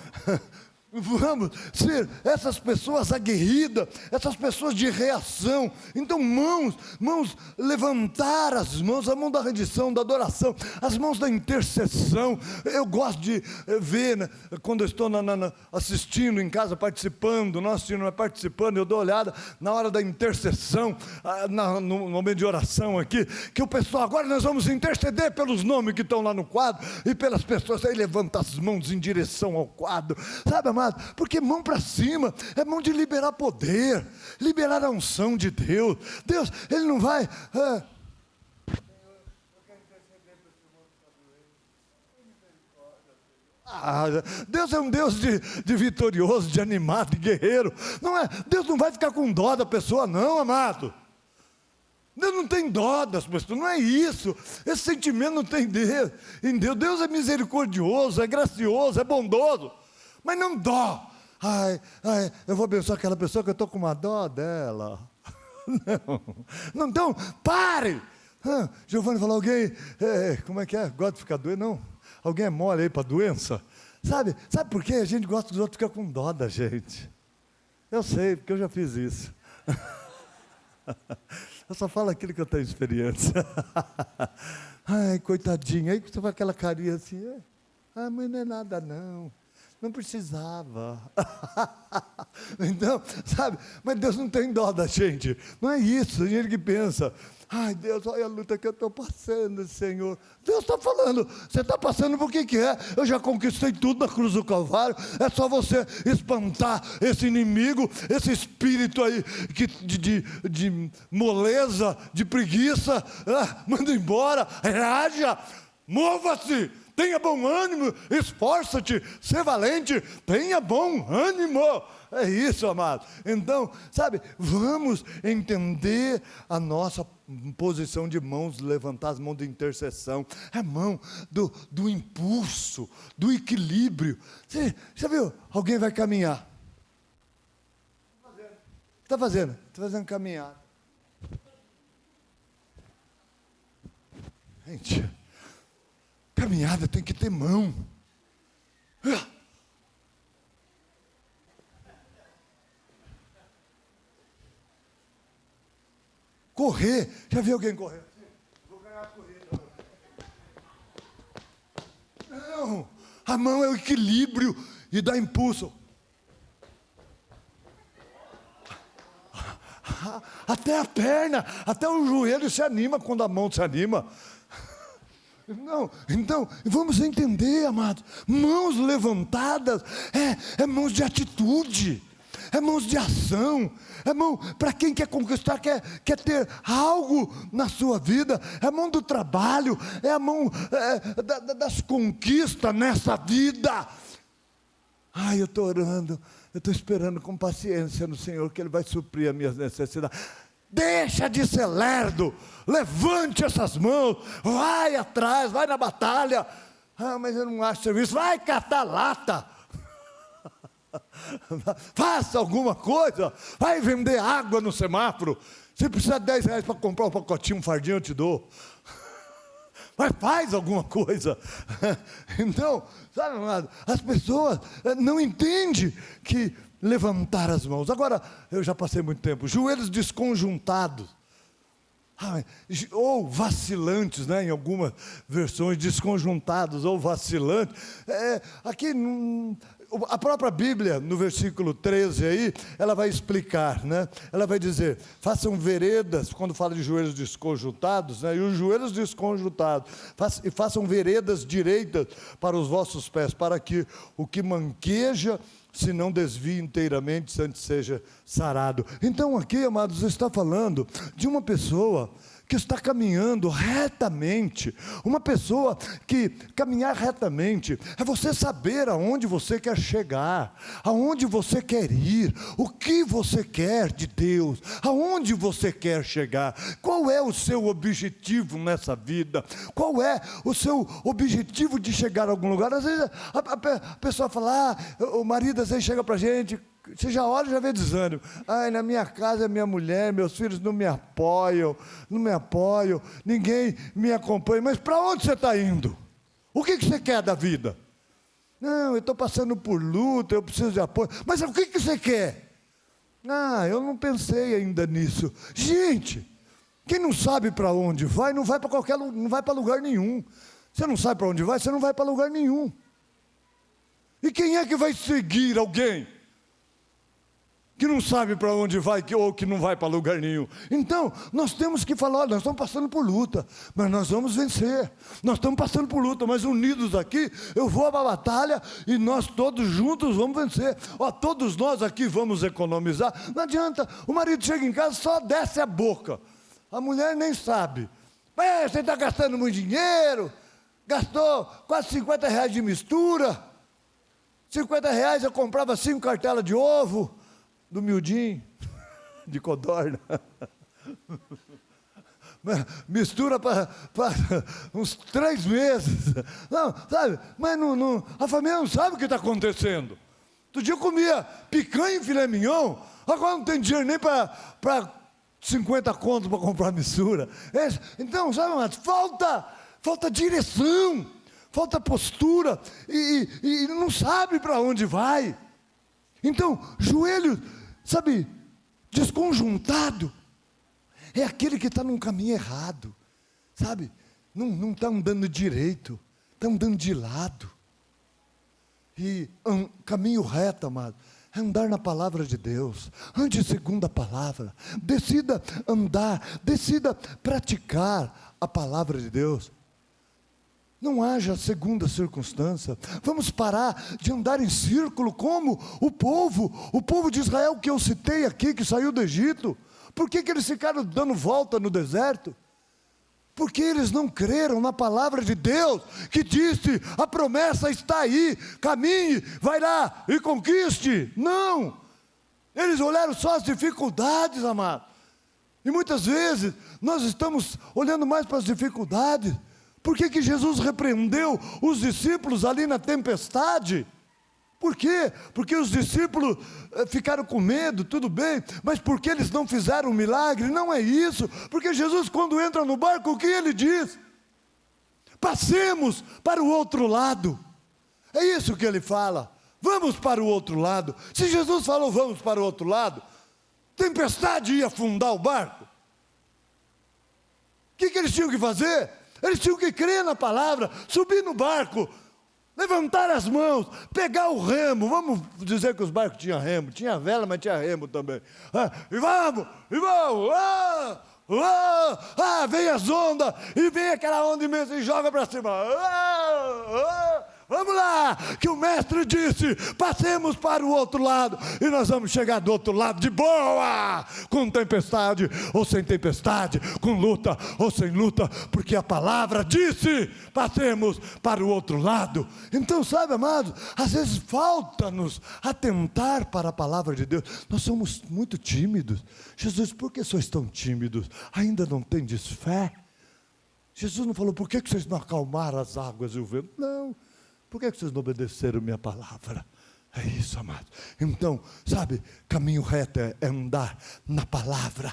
vamos ser essas pessoas aguerridas, essas pessoas de reação. Então mãos, levantar as mãos, a mão da rendição, da adoração, as mãos da intercessão. Eu gosto de ver, né, quando eu estou assistindo em casa, participando, não assistindo, mas participando, eu dou olhada na hora da intercessão, no momento de oração aqui, que o pessoal, agora nós vamos interceder pelos nomes que estão lá no quadro, e pelas pessoas, aí levanta as mãos em direção ao quadro, sabe, amado? Porque mão para cima é mão de liberar poder, liberar a unção de Deus. Deus, Ele não vai. Deus é um Deus de vitorioso, de animado, de guerreiro. Não é? Deus não vai ficar com dó da pessoa, não, amado. Deus não tem dó das pessoas, não é isso. Esse sentimento não tem Deus. Em Deus, Deus é misericordioso, é gracioso, é bondoso. Mas não dó. Eu vou abençoar aquela pessoa que eu estou com uma dó dela. Não, então, pare. Giovanni falou, alguém, como é que é? Gosta de ficar doente? Não. Alguém é mole aí para doença? Sabe por quê? A gente gosta dos outros ficar com dó da gente. Eu sei, porque eu já fiz isso. Eu só falo aquilo que eu tenho experiência. Coitadinho. Aí você vai aquela carinha assim, mas não é nada não. Não precisava. Então, sabe, mas Deus não tem dó da gente, não é isso, a gente que pensa, Deus, olha a luta que eu estou passando, Senhor. Deus está falando, você está passando por que é? Eu já conquistei tudo na cruz do Calvário, é só você espantar esse inimigo, esse espírito aí de moleza, de preguiça, manda embora, reaja, mova-se. Tenha bom ânimo, esforça-te, ser valente, tenha bom ânimo. É isso, amado. Então, sabe, vamos entender a nossa posição de mãos, levantar as mãos de intercessão. É a mão do impulso, do equilíbrio. Você já viu? Alguém vai caminhar. Está fazendo caminhada. Gente, caminhada tem que ter mão. correr. Já viu alguém correr? Vou ganhar a corrida. Não, a mão é o equilíbrio e dá impulso. Até a perna, até o joelho se anima quando a mão se anima. Não, então, vamos entender, amados, mãos levantadas é mãos de atitude, é mãos de ação, é mão para quem quer conquistar, quer ter algo na sua vida, é a mão do trabalho, é a mão das conquistas nessa vida. Ai, eu estou orando, eu estou esperando com paciência no Senhor, que Ele vai suprir as minhas necessidades. Deixa de ser lerdo, levante essas mãos, vai atrás, vai na batalha. Ah, mas eu não acho serviço, vai catar lata. Faça alguma coisa, vai vender água no semáforo. Se precisar de 10 reais para comprar um pacotinho, um fardinho, eu te dou. Mas faz alguma coisa. Então, sabe, amado, as pessoas não entendem que levantar as mãos. Agora, eu já passei muito tempo, joelhos desconjuntados, ou vacilantes, né, em algumas versões, desconjuntados ou vacilantes. Aqui, a própria Bíblia, no versículo 13 aí, ela vai explicar, né? Ela vai dizer, façam veredas, quando fala de joelhos desconjuntados, né? E os joelhos desconjuntados, façam veredas direitas para os vossos pés, para que o que manqueja se não desvie inteiramente, antes seja sarado. Então aqui, amados, está falando de uma pessoa que está caminhando retamente. Uma pessoa que caminhar retamente é você saber aonde você quer chegar, aonde você quer ir, o que você quer de Deus, aonde você quer chegar, qual é o seu objetivo nessa vida, qual é o seu objetivo de chegar a algum lugar. Às vezes a pessoa fala, o marido às vezes chega para a gente, você já olha e já vê desânimo. Ai, na minha casa, minha mulher, meus filhos não me apoiam, ninguém me acompanha. Mas para onde você está indo? O que você quer da vida? Não, eu estou passando por luta, eu preciso de apoio. Mas o que você quer? Eu não pensei ainda nisso. Gente, quem não sabe para onde vai, não vai para qualquer lugar, não vai para lugar nenhum. Você não sabe para onde vai, você não vai para lugar nenhum. E quem é que vai seguir alguém que não sabe para onde vai, ou que não vai para lugar nenhum? Então, nós temos que falar, nós estamos passando por luta, mas nós vamos vencer. Nós estamos passando por luta, mas unidos aqui, eu vou à batalha e nós todos juntos vamos vencer. Todos nós aqui vamos economizar. Não adianta, o marido chega em casa, só desce a boca. A mulher nem sabe. Você está gastando muito dinheiro, gastou quase 50 reais de mistura. 50 reais eu comprava 5 cartelas de ovo, do miudinho, de codorna. Mistura para uns 3 meses. Não, sabe? Mas a família não sabe o que está acontecendo. Outro dia eu comia picanha e filé mignon, agora não tem dinheiro nem para 50 contos para comprar mistura. Então, sabe, mas falta direção, falta postura, e não sabe para onde vai. Então, joelho, sabe, desconjuntado, é aquele que está num caminho errado, sabe, não está andando direito, está andando de lado. E caminho reto, amado, é andar na palavra de Deus. Ande segundo a palavra, decida andar, decida praticar a palavra de Deus. Não haja segunda circunstância. Vamos parar de andar em círculo como o povo de Israel que eu citei aqui, que saiu do Egito. Por que eles ficaram dando volta no deserto? Porque eles não creram na palavra de Deus, que disse, a promessa está aí, caminhe, vai lá e conquiste. Não, eles olharam só as dificuldades, amado. E muitas vezes nós estamos olhando mais para as dificuldades. Por que Jesus repreendeu os discípulos ali na tempestade? Por quê? Porque os discípulos ficaram com medo, tudo bem, mas porque eles não fizeram um milagre? Não é isso, porque Jesus, quando entra no barco, o que ele diz? Passemos para o outro lado. É isso que ele fala, vamos para o outro lado. Se Jesus falou vamos para o outro lado, tempestade ia afundar o barco? que eles tinham que fazer? Eles tinham que crer na palavra, subir no barco, levantar as mãos, pegar o remo. Vamos dizer que os barcos tinham remo, tinha vela, mas tinha remo também. E vamos, vem as ondas, e vem aquela onda imensa e joga para cima. Vamos lá, que o mestre disse, passemos para o outro lado, e nós vamos chegar do outro lado de boa, com tempestade ou sem tempestade, com luta ou sem luta, porque a palavra disse, passemos para o outro lado. Então, sabe, amados, às vezes falta-nos atentar para a palavra de Deus. Nós somos muito tímidos. Jesus, por que sois tão tímidos? Ainda não tendes fé? Jesus não falou, por que vocês não acalmaram as águas e o vento? Não. Por que vocês não obedeceram minha palavra? É isso, amados. Então, sabe, caminho reto é andar na palavra,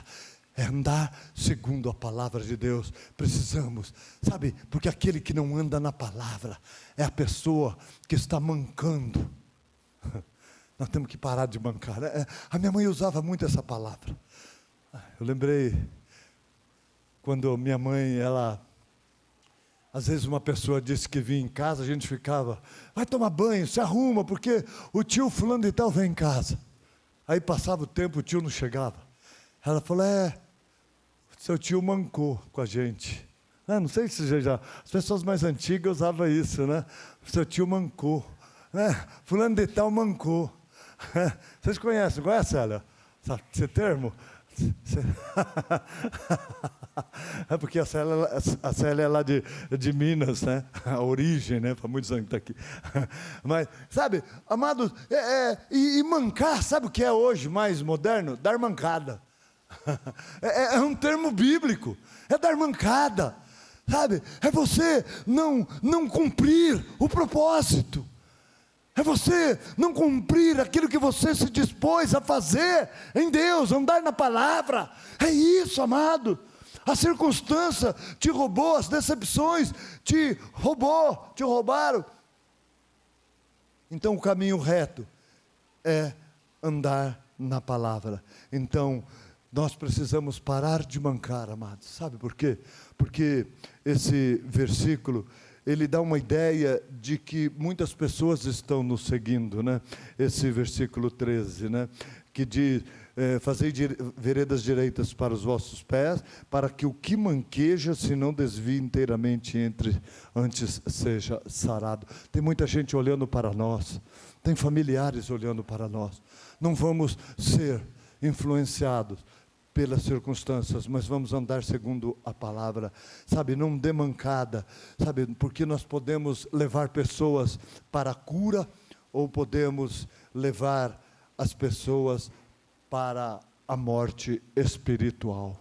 é andar segundo a palavra de Deus. Precisamos, sabe, porque aquele que não anda na palavra é a pessoa que está mancando. Nós temos que parar de mancar. A minha mãe usava muito essa palavra. Eu lembrei quando minha mãe, às vezes uma pessoa disse que vinha em casa, a gente ficava, vai tomar banho, se arruma, porque o tio fulano de tal vem em casa. Aí passava o tempo, o tio não chegava. Ela falou, seu tio mancou com a gente. Não sei se já, as pessoas mais antigas usavam isso, né? Seu tio mancou. Fulano de tal mancou. Vocês conhecem, Célia? Esse termo? É porque a Célia é lá de Minas, né? A origem, né? Para muitos anos que está aqui. Mas, sabe, amados, e mancar, sabe o que é hoje mais moderno? Dar mancada. É um termo bíblico, é dar mancada, sabe? É você não cumprir o propósito. É você não cumprir aquilo que você se dispôs a fazer em Deus, andar na palavra. É isso, amado. A circunstância te roubou, as decepções te roubaram. Então o caminho reto é andar na palavra. Então nós precisamos parar de mancar, amados. Sabe por quê? Porque esse versículo, ele dá uma ideia de que muitas pessoas estão nos seguindo, né? Esse versículo 13, né? Que diz, fazei veredas direitas para os vossos pés, para que o que manqueja se não desvie inteiramente antes seja sarado. Tem muita gente olhando para nós, tem familiares olhando para nós. Não vamos ser influenciados pelas circunstâncias, mas vamos andar segundo a palavra, sabe, não dê mancada, sabe, porque nós podemos levar pessoas para a cura, ou podemos levar as pessoas para a morte espiritual,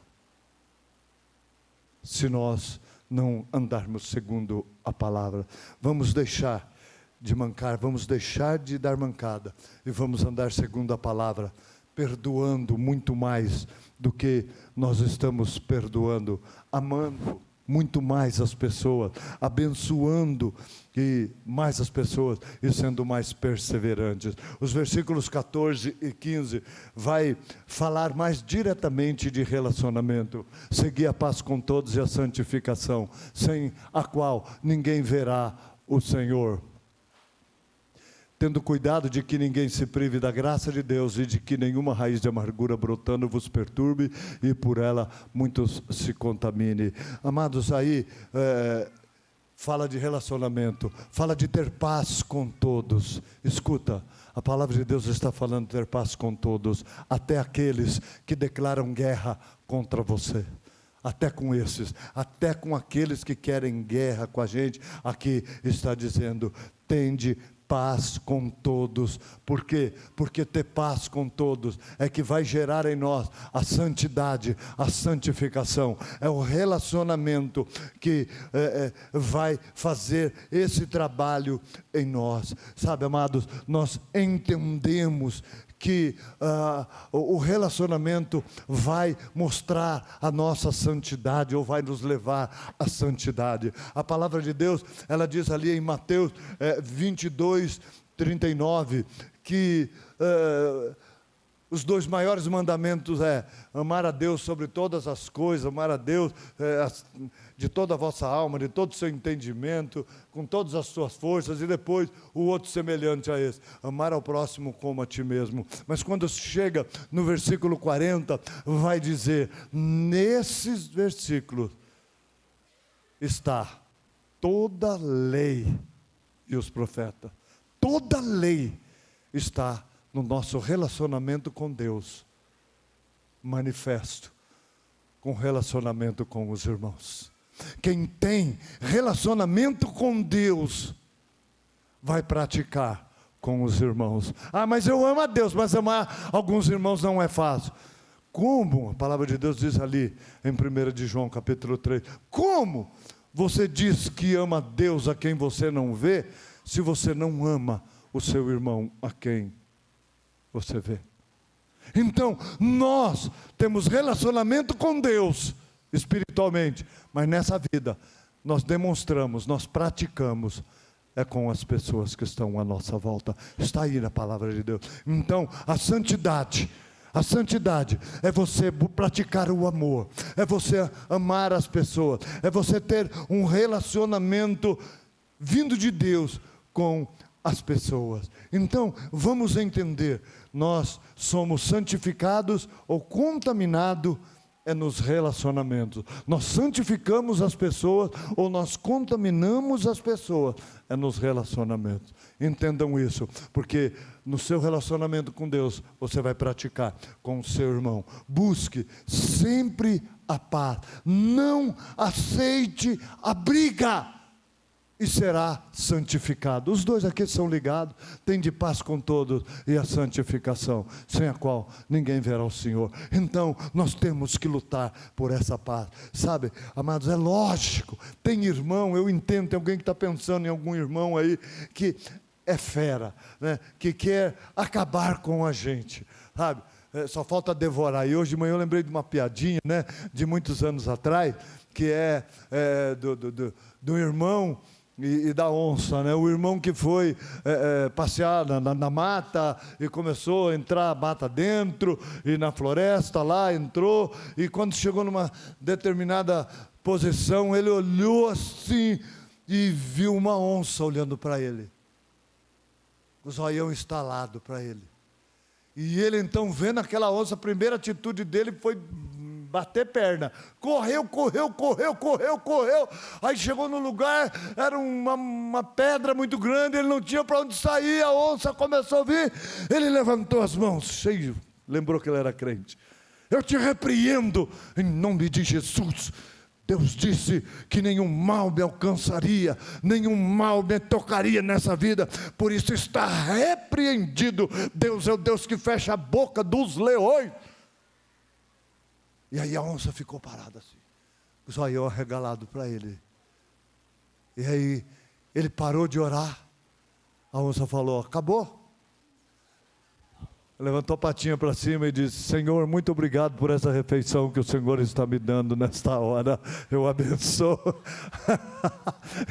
se nós não andarmos segundo a palavra. Vamos deixar de mancar, vamos deixar de dar mancada, e vamos andar segundo a palavra, perdoando muito mais do que nós estamos perdoando, amando muito mais as pessoas, abençoando mais as pessoas e sendo mais perseverantes. Os versículos 14 e 15 vai falar mais diretamente de relacionamento. Segui a paz com todos e a santificação, sem a qual ninguém verá o Senhor. Tendo cuidado de que ninguém se prive da graça de Deus e de que nenhuma raiz de amargura brotando vos perturbe e por ela muitos se contamine. Amados, aí fala de relacionamento, fala de ter paz com todos. Escuta, a palavra de Deus está falando de ter paz com todos, até aqueles que declaram guerra contra você. Até com esses, até com aqueles que querem guerra com a gente, aqui está dizendo, tende paz com todos. Por quê? Porque ter paz com todos é que vai gerar em nós a santidade, a santificação. É o relacionamento que vai fazer esse trabalho em nós. Sabe, amados, nós entendemos que o relacionamento vai mostrar a nossa santidade, ou vai nos levar à santidade. A palavra de Deus, ela diz ali em Mateus 22, 39, que Os 2 maiores mandamentos é amar a Deus sobre todas as coisas, amar a Deus de toda a vossa alma, de todo o seu entendimento, com todas as suas forças, e depois o outro semelhante a esse, amar ao próximo como a ti mesmo. Mas quando chega no versículo 40, vai dizer, nesses versículos está toda a lei e os profetas. Toda a lei está no nosso relacionamento com Deus, manifesto com relacionamento com os irmãos. Quem tem relacionamento com Deus, vai praticar com os irmãos. Ah, mas eu amo a Deus, mas amar alguns irmãos não é fácil. Como? A palavra de Deus diz ali, em 1 de João, capítulo 3, como você diz que ama a Deus a quem você não vê, se você não ama o seu irmão a quem você vê? Então, nós temos relacionamento com Deus, espiritualmente, mas nessa vida, nós demonstramos, nós praticamos, é com as pessoas que estão à nossa volta. Está aí na palavra de Deus. Então, a santidade é você praticar o amor, é você amar as pessoas, é você ter um relacionamento vindo de Deus com as pessoas. Então, vamos entender, nós somos santificados ou contaminados nos relacionamentos. Nós santificamos as pessoas ou nós contaminamos as pessoas nos relacionamentos. Entendam isso, porque no seu relacionamento com Deus, você vai praticar com o seu irmão. Busque sempre a paz, não aceite a briga, e será santificado. Os 2 aqui são ligados, tem de paz com todos, e a santificação, sem a qual ninguém verá o Senhor. Então, nós temos que lutar por essa paz, sabe, amados, é lógico, tem irmão, eu entendo, tem alguém que está pensando em algum irmão aí, que é fera, né, que quer acabar com a gente, sabe, só falta devorar. E hoje de manhã eu lembrei de uma piadinha, né, de muitos anos atrás, que do irmão e da onça, né? O irmão que foi passear na mata e começou a entrar mata dentro e na floresta lá, entrou, e quando chegou numa determinada posição, ele olhou assim e viu uma onça olhando para ele, o zoião estalado para ele, e ele então vendo aquela onça, a primeira atitude dele foi bater perna, correu, aí chegou no lugar, era uma pedra muito grande, ele não tinha para onde sair, a onça começou a vir, ele levantou as mãos, cheio, lembrou que ele era crente, eu te repreendo, em nome de Jesus, Deus disse que nenhum mal me alcançaria, nenhum mal me tocaria nessa vida, por isso está repreendido, Deus é o Deus que fecha a boca dos leões. E aí a onça ficou parada assim, o zoião arregalado para ele. E aí ele parou de orar, a onça falou, acabou? Levantou a patinha para cima e disse, Senhor, muito obrigado por essa refeição que o Senhor está me dando nesta hora, eu abençoo.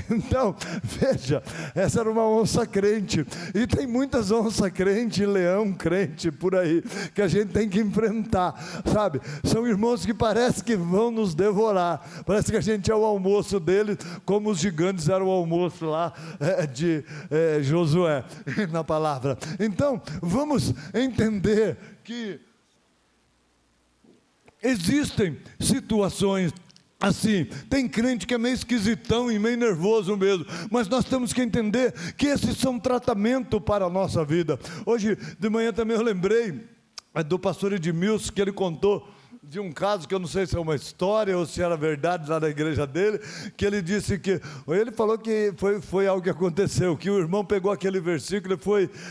Então, veja, essa era uma onça crente, e tem muitas onças crente, leão crente por aí, que a gente tem que enfrentar, sabe, são irmãos que parece que vão nos devorar, parece que a gente é o almoço deles, como os gigantes eram o almoço lá de Josué, na palavra. Então, vamos entender que existem situações assim, tem crente que é meio esquisitão e meio nervoso mesmo, mas nós temos que entender que esses são tratamento para a nossa vida. Hoje de manhã também eu lembrei do pastor Edmilson, que ele contou de um caso que eu não sei se é uma história ou se era verdade lá na igreja dele, que ele disse que, ele falou que foi algo que aconteceu, que o irmão pegou aquele versículo e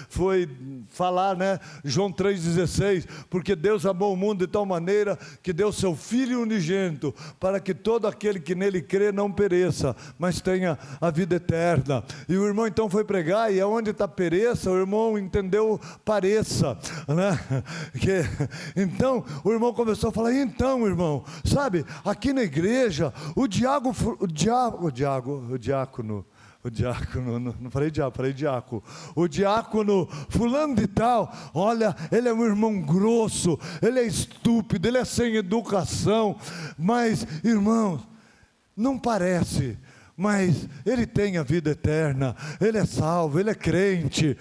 foi falar, né, João 3,16, porque Deus amou o mundo de tal maneira que deu seu Filho unigênito, para que todo aquele que nele crê não pereça, mas tenha a vida eterna. E o irmão então foi pregar, e aonde está pereça, o irmão entendeu pareça, né? Então o irmão começou a falar, então irmão, sabe, aqui na igreja, o diácono, o diácono, não falei diácono, falei diácono. O diácono fulano de tal, olha, ele é um irmão grosso, ele é estúpido, ele é sem educação. Mas, irmãos, não parece, mas ele tem a vida eterna, ele é salvo, ele é crente.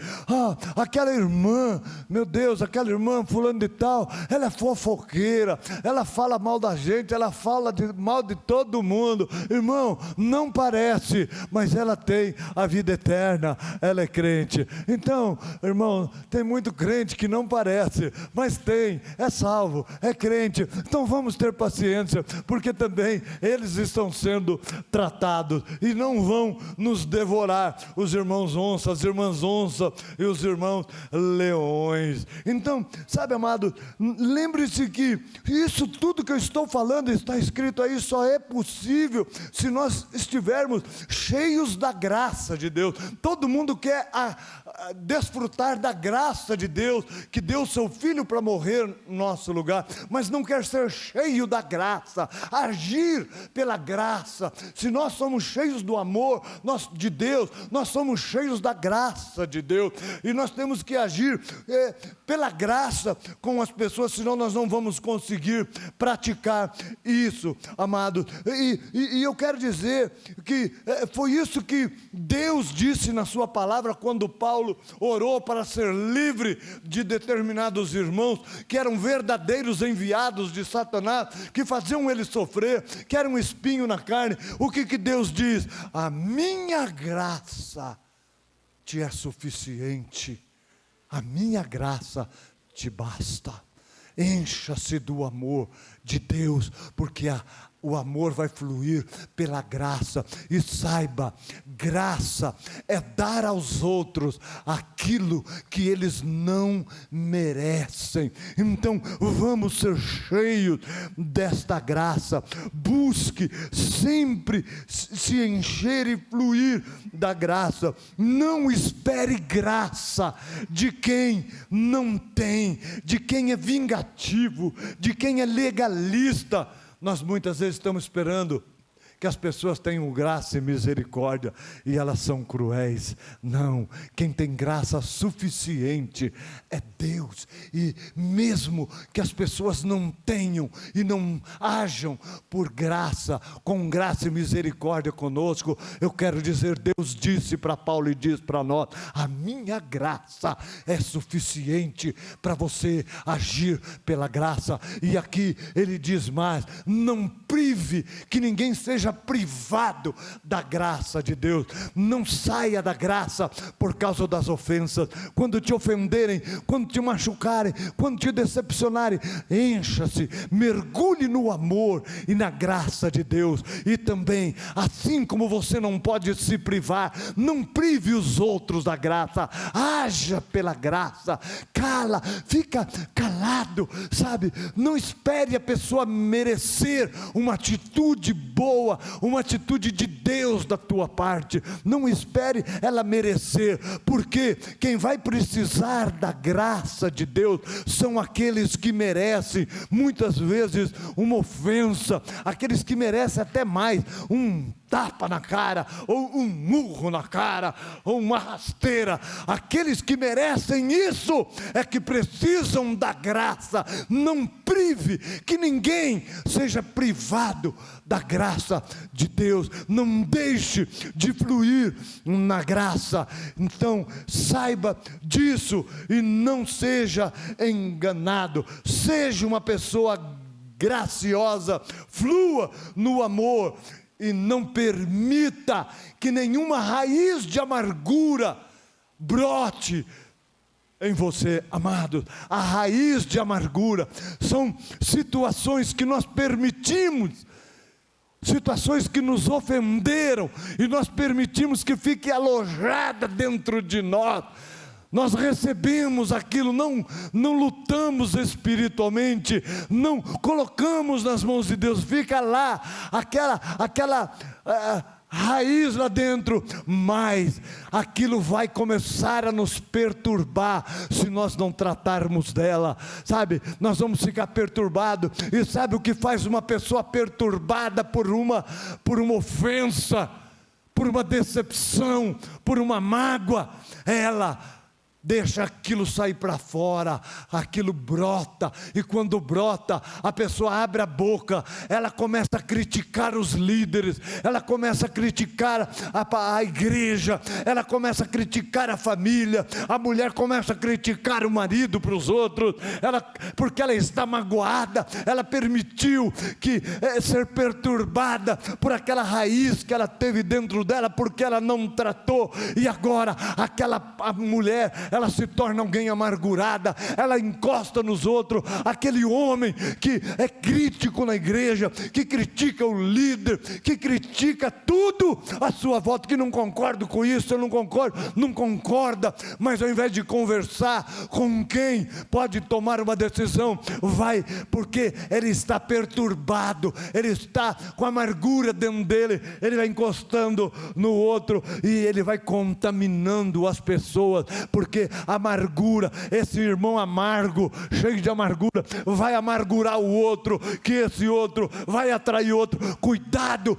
Aquela irmã, meu Deus, aquela irmã fulano de tal, ela é fofoqueira, ela fala mal da gente, ela fala mal de todo mundo. Irmão, não parece, mas ela tem a vida eterna, ela é crente. Então, irmão, tem muito crente que não parece, mas tem, é salvo, é crente. Então vamos ter paciência, porque também eles estão sendo tratados e não vão nos devorar, os irmãos onça, as irmãs onça e os irmãos leões. Então, sabe, amado, lembre-se que isso tudo que eu estou falando está escrito aí, só é possível se nós estivermos cheios da graça de Deus. Todo mundo quer desfrutar da graça de Deus, que deu seu Filho para morrer no nosso lugar, mas não quer ser cheio da graça, agir pela graça. Se nós somos cheios do amor de Deus, nós somos cheios da graça de Deus, e nós temos que agir pela graça com as pessoas, senão nós não vamos conseguir praticar isso, amado. E eu quero dizer que foi isso que Deus disse na sua palavra, quando Paulo orou para ser livre de determinados irmãos, que eram verdadeiros enviados de Satanás, que faziam ele sofrer, que era um espinho na carne. O que Deus diz? A minha graça te é suficiente, a minha graça te basta. Encha-se do amor de Deus, porque o amor vai fluir pela graça. E saiba, graça é dar aos outros aquilo que eles não merecem. Então vamos ser cheios desta graça. Busque sempre se encher e fluir da graça. Não espere graça de quem não tem, de quem é vingativo, de quem é legalista. Nós muitas vezes estamos esperando que as pessoas tenham graça e misericórdia, e elas são cruéis. Não, quem tem graça suficiente é Deus. E mesmo que as pessoas não tenham e não hajam por graça, com graça e misericórdia conosco, eu quero dizer, Deus disse para Paulo e diz para nós: a minha graça é suficiente para você agir pela graça. E aqui ele diz mais: não prive, que ninguém seja privado da graça de Deus. Não saia da graça por causa das ofensas. Quando te ofenderem, quando te machucarem, quando te decepcionarem, encha-se, mergulhe no amor e na graça de Deus. E também, assim como você não pode se privar, não prive os outros da graça. Haja pela graça, fica calado, sabe? Não espere a pessoa merecer uma atitude boa, uma atitude de Deus da tua parte. Não espere ela merecer, porque quem vai precisar da graça de Deus são aqueles que merecem muitas vezes uma ofensa, aqueles que merecem até mais, um tapa na cara, ou um murro na cara, ou uma rasteira. Aqueles que merecem isso é que precisam da graça. Não prive, que ninguém seja privado da graça de Deus. Não deixe de fluir na graça. Então saiba disso e não seja enganado. Seja uma pessoa graciosa, flua no amor, e não permita que nenhuma raiz de amargura brote em você, amado. A raiz de amargura são situações que nós permitimos, situações que nos ofenderam, e nós permitimos que fique alojada dentro de nós. Nós recebemos aquilo, não lutamos espiritualmente, não colocamos nas mãos de Deus, fica lá, aquela raiz lá dentro, mas aquilo vai começar a nos perturbar se nós não tratarmos dela, sabe? Nós vamos ficar perturbados. E sabe o que faz uma pessoa perturbada por uma ofensa? por uma decepção, por uma mágoa, ela deixa aquilo sair para fora, aquilo brota, e quando brota, a pessoa abre a boca, ela começa a criticar os líderes, ela começa a criticar a igreja, ela começa a criticar a família, a mulher começa a criticar o marido para os outros, porque ela está magoada, ela permitiu ser perturbada por aquela raiz que ela teve dentro dela, porque ela não tratou, e agora a mulher, ela se torna alguém amargurada, ela encosta nos outros, aquele homem que é crítico na igreja, que critica o líder, que critica tudo à sua volta, que não concordo com isso, eu não concorda, mas ao invés de conversar com quem pode tomar uma decisão, vai, porque ele está perturbado, ele está com amargura dentro dele, ele vai encostando no outro, e ele vai contaminando as pessoas, porque a amargura, esse irmão amargo, cheio de amargura, vai amargurar o outro, que esse outro vai atrair outro. Cuidado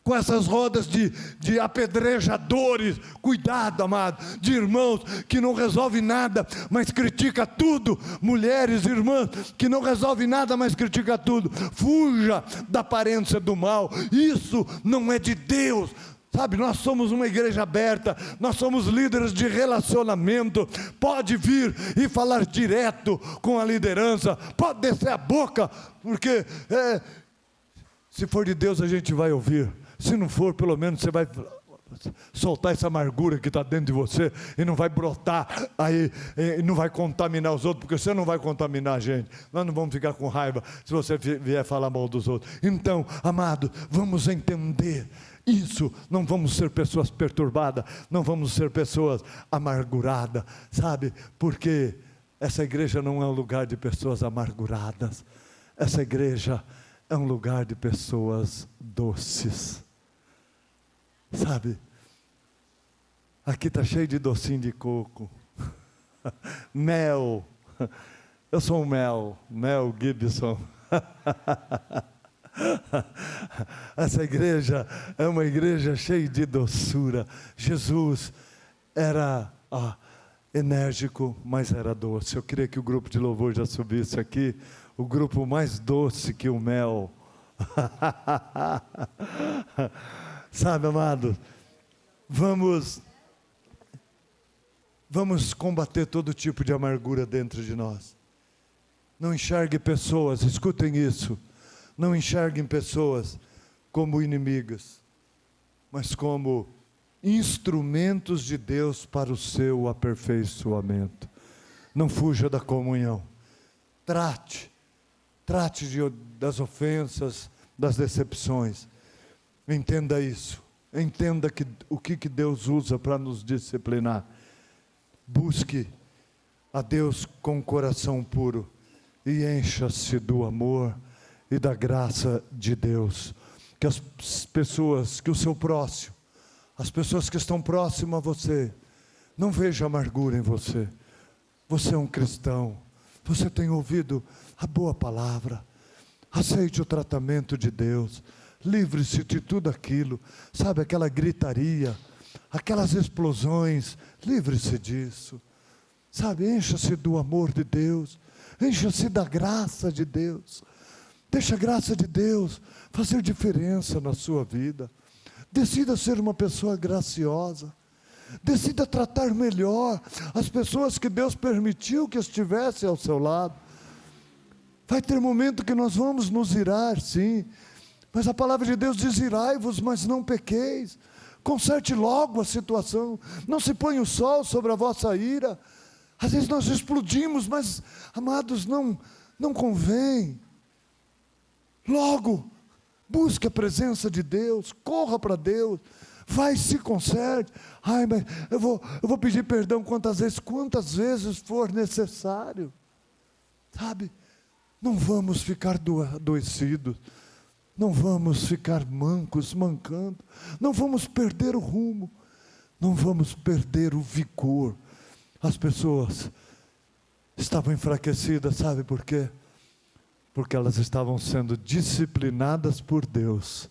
com essas rodas de apedrejadores, cuidado, amado, de irmãos que não resolvem nada, mas critica tudo, mulheres, irmãs, que não resolvem nada, mas critica tudo. Fuja da aparência do mal, isso não é de Deus. Sabe, nós somos uma igreja aberta, nós somos líderes de relacionamento, pode vir e falar direto com a liderança, pode descer a boca, porque se for de Deus a gente vai ouvir, se não for, pelo menos você vai soltar essa amargura que está dentro de você, e não vai brotar aí, e não vai contaminar os outros, porque você não vai contaminar a gente, nós não vamos ficar com raiva, se você vier falar mal dos outros. Então, amado, vamos entender isso, não vamos ser pessoas perturbadas, não vamos ser pessoas amarguradas, sabe, porque essa igreja não é um lugar de pessoas amarguradas, essa igreja é um lugar de pessoas doces, sabe, aqui está cheio de docinho de coco, mel, eu sou um Mel Gibson, essa igreja é uma igreja cheia de doçura. Jesus era enérgico, mas era doce. Eu queria que o grupo de louvor já subisse aqui, o grupo mais doce que o mel. Sabe, amado, vamos combater todo tipo de amargura dentro de nós. Não enxergue pessoas, escutem isso, não enxerguem pessoas como inimigas, mas como instrumentos de Deus para o seu aperfeiçoamento. Não fuja da comunhão, trate das ofensas, das decepções, entenda isso, entenda o que Deus usa para nos disciplinar, busque a Deus com o coração puro, e encha-se do amor e da graça de Deus, que as pessoas, que o seu próximo, as pessoas que estão próximas a você, não vejam amargura em você. Você é um cristão, você tem ouvido a boa palavra, aceite o tratamento de Deus, livre-se de tudo aquilo, sabe, aquela gritaria, aquelas explosões, livre-se disso, sabe, encha-se do amor de Deus, encha-se da graça de Deus. Deixa a graça de Deus fazer diferença na sua vida. Decida ser uma pessoa graciosa. Decida tratar melhor as pessoas que Deus permitiu que estivessem ao seu lado. Vai ter momento que nós vamos nos irar, sim. Mas a palavra de Deus diz: irai-vos, mas não pequeis. Conserte logo a situação. Não se ponha o sol sobre a vossa ira. Às vezes nós explodimos, mas, amados, não convém. Logo, busque a presença de Deus, corra para Deus, vai, se conserte. Ai, mas eu vou pedir perdão quantas vezes for necessário, sabe, não vamos ficar adoecidos, não vamos ficar mancando, não vamos perder o rumo, não vamos perder o vigor. As pessoas estavam enfraquecidas, sabe por quê? Porque elas estavam sendo disciplinadas por Deus.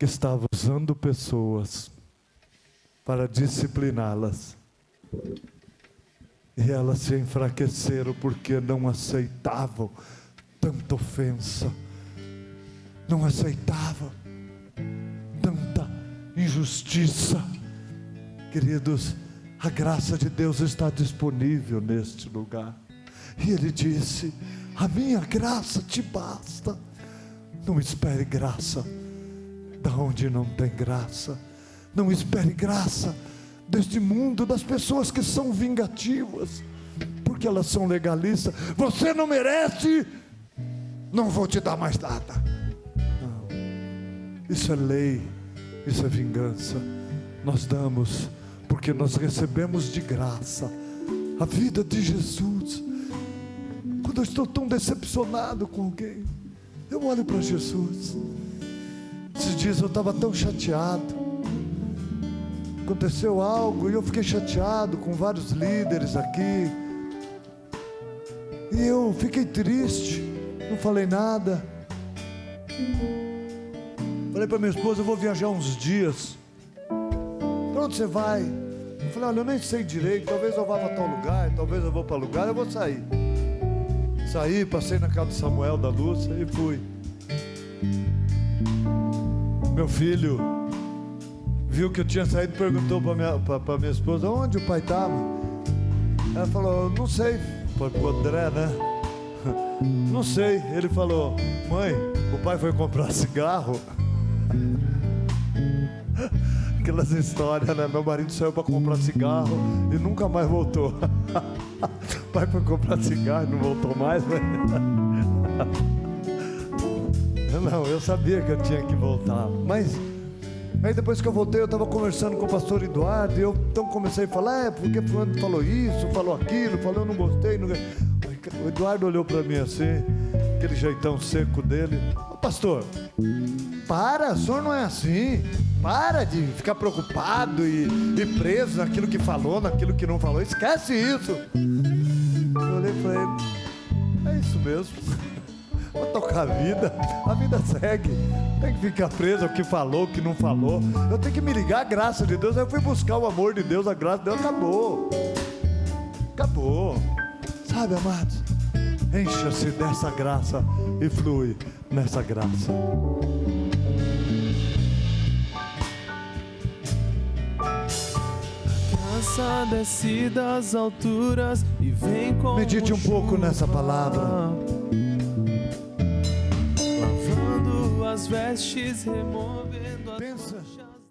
que estava usando pessoas para discipliná-las. E elas se enfraqueceram porque não aceitavam tanta ofensa, não aceitavam tanta injustiça. Queridos, a graça de Deus está disponível neste lugar. E Ele disse: a minha graça te basta. Não espere graça da onde não tem graça. Não espere graça deste mundo, das pessoas que são vingativas, porque elas são legalistas. Você não merece, não vou te dar mais nada. Não. Isso é lei, isso é vingança. Nós damos porque nós recebemos de graça a vida de Jesus. Quando eu estou tão decepcionado com alguém, eu olho para Jesus. Esses dias eu estava tão chateado, aconteceu algo e eu fiquei chateado com vários líderes aqui, e eu fiquei triste, não falei nada. Falei para minha esposa: eu vou viajar uns dias. Para onde você vai? Eu falei: olha, eu nem sei direito, talvez eu vá para tal lugar, talvez eu vou para lugar, eu vou sair. Saí, passei na casa de Samuel, da Lúcia, e fui. Meu filho viu que eu tinha saído, perguntou para minha esposa: onde o pai estava? Ela falou: não sei. Para o André, né? Não sei. Ele falou: mãe, o pai foi comprar cigarro. Aquelas histórias, né? Meu marido saiu para comprar cigarro e nunca mais voltou. O pai foi comprar cigarro e não voltou mais, mas... Não, eu sabia que eu tinha que voltar. Mas aí depois que eu voltei, eu estava conversando com o pastor Eduardo, e eu então comecei a falar: porque fulano falou isso, falou aquilo, falou eu não gostei, não... O Eduardo olhou para mim assim, aquele jeitão seco dele: ô pastor, para, o senhor não é assim. Para de ficar preocupado e preso naquilo que falou, naquilo que não falou. Esquece isso. Eu olhei para ele: é isso mesmo. Vou tocar a vida segue. Tem que ficar preso ao que falou, ao que não falou. Eu tenho que me ligar à graça de Deus. Eu fui buscar o amor de Deus, a graça de Deus. Acabou. Sabe, amados, encha-se dessa graça e flui nessa graça. Desce das alturas e vem com medite um pouco nessa palavra. Lavando as vestes, removendo as Pensa manchas.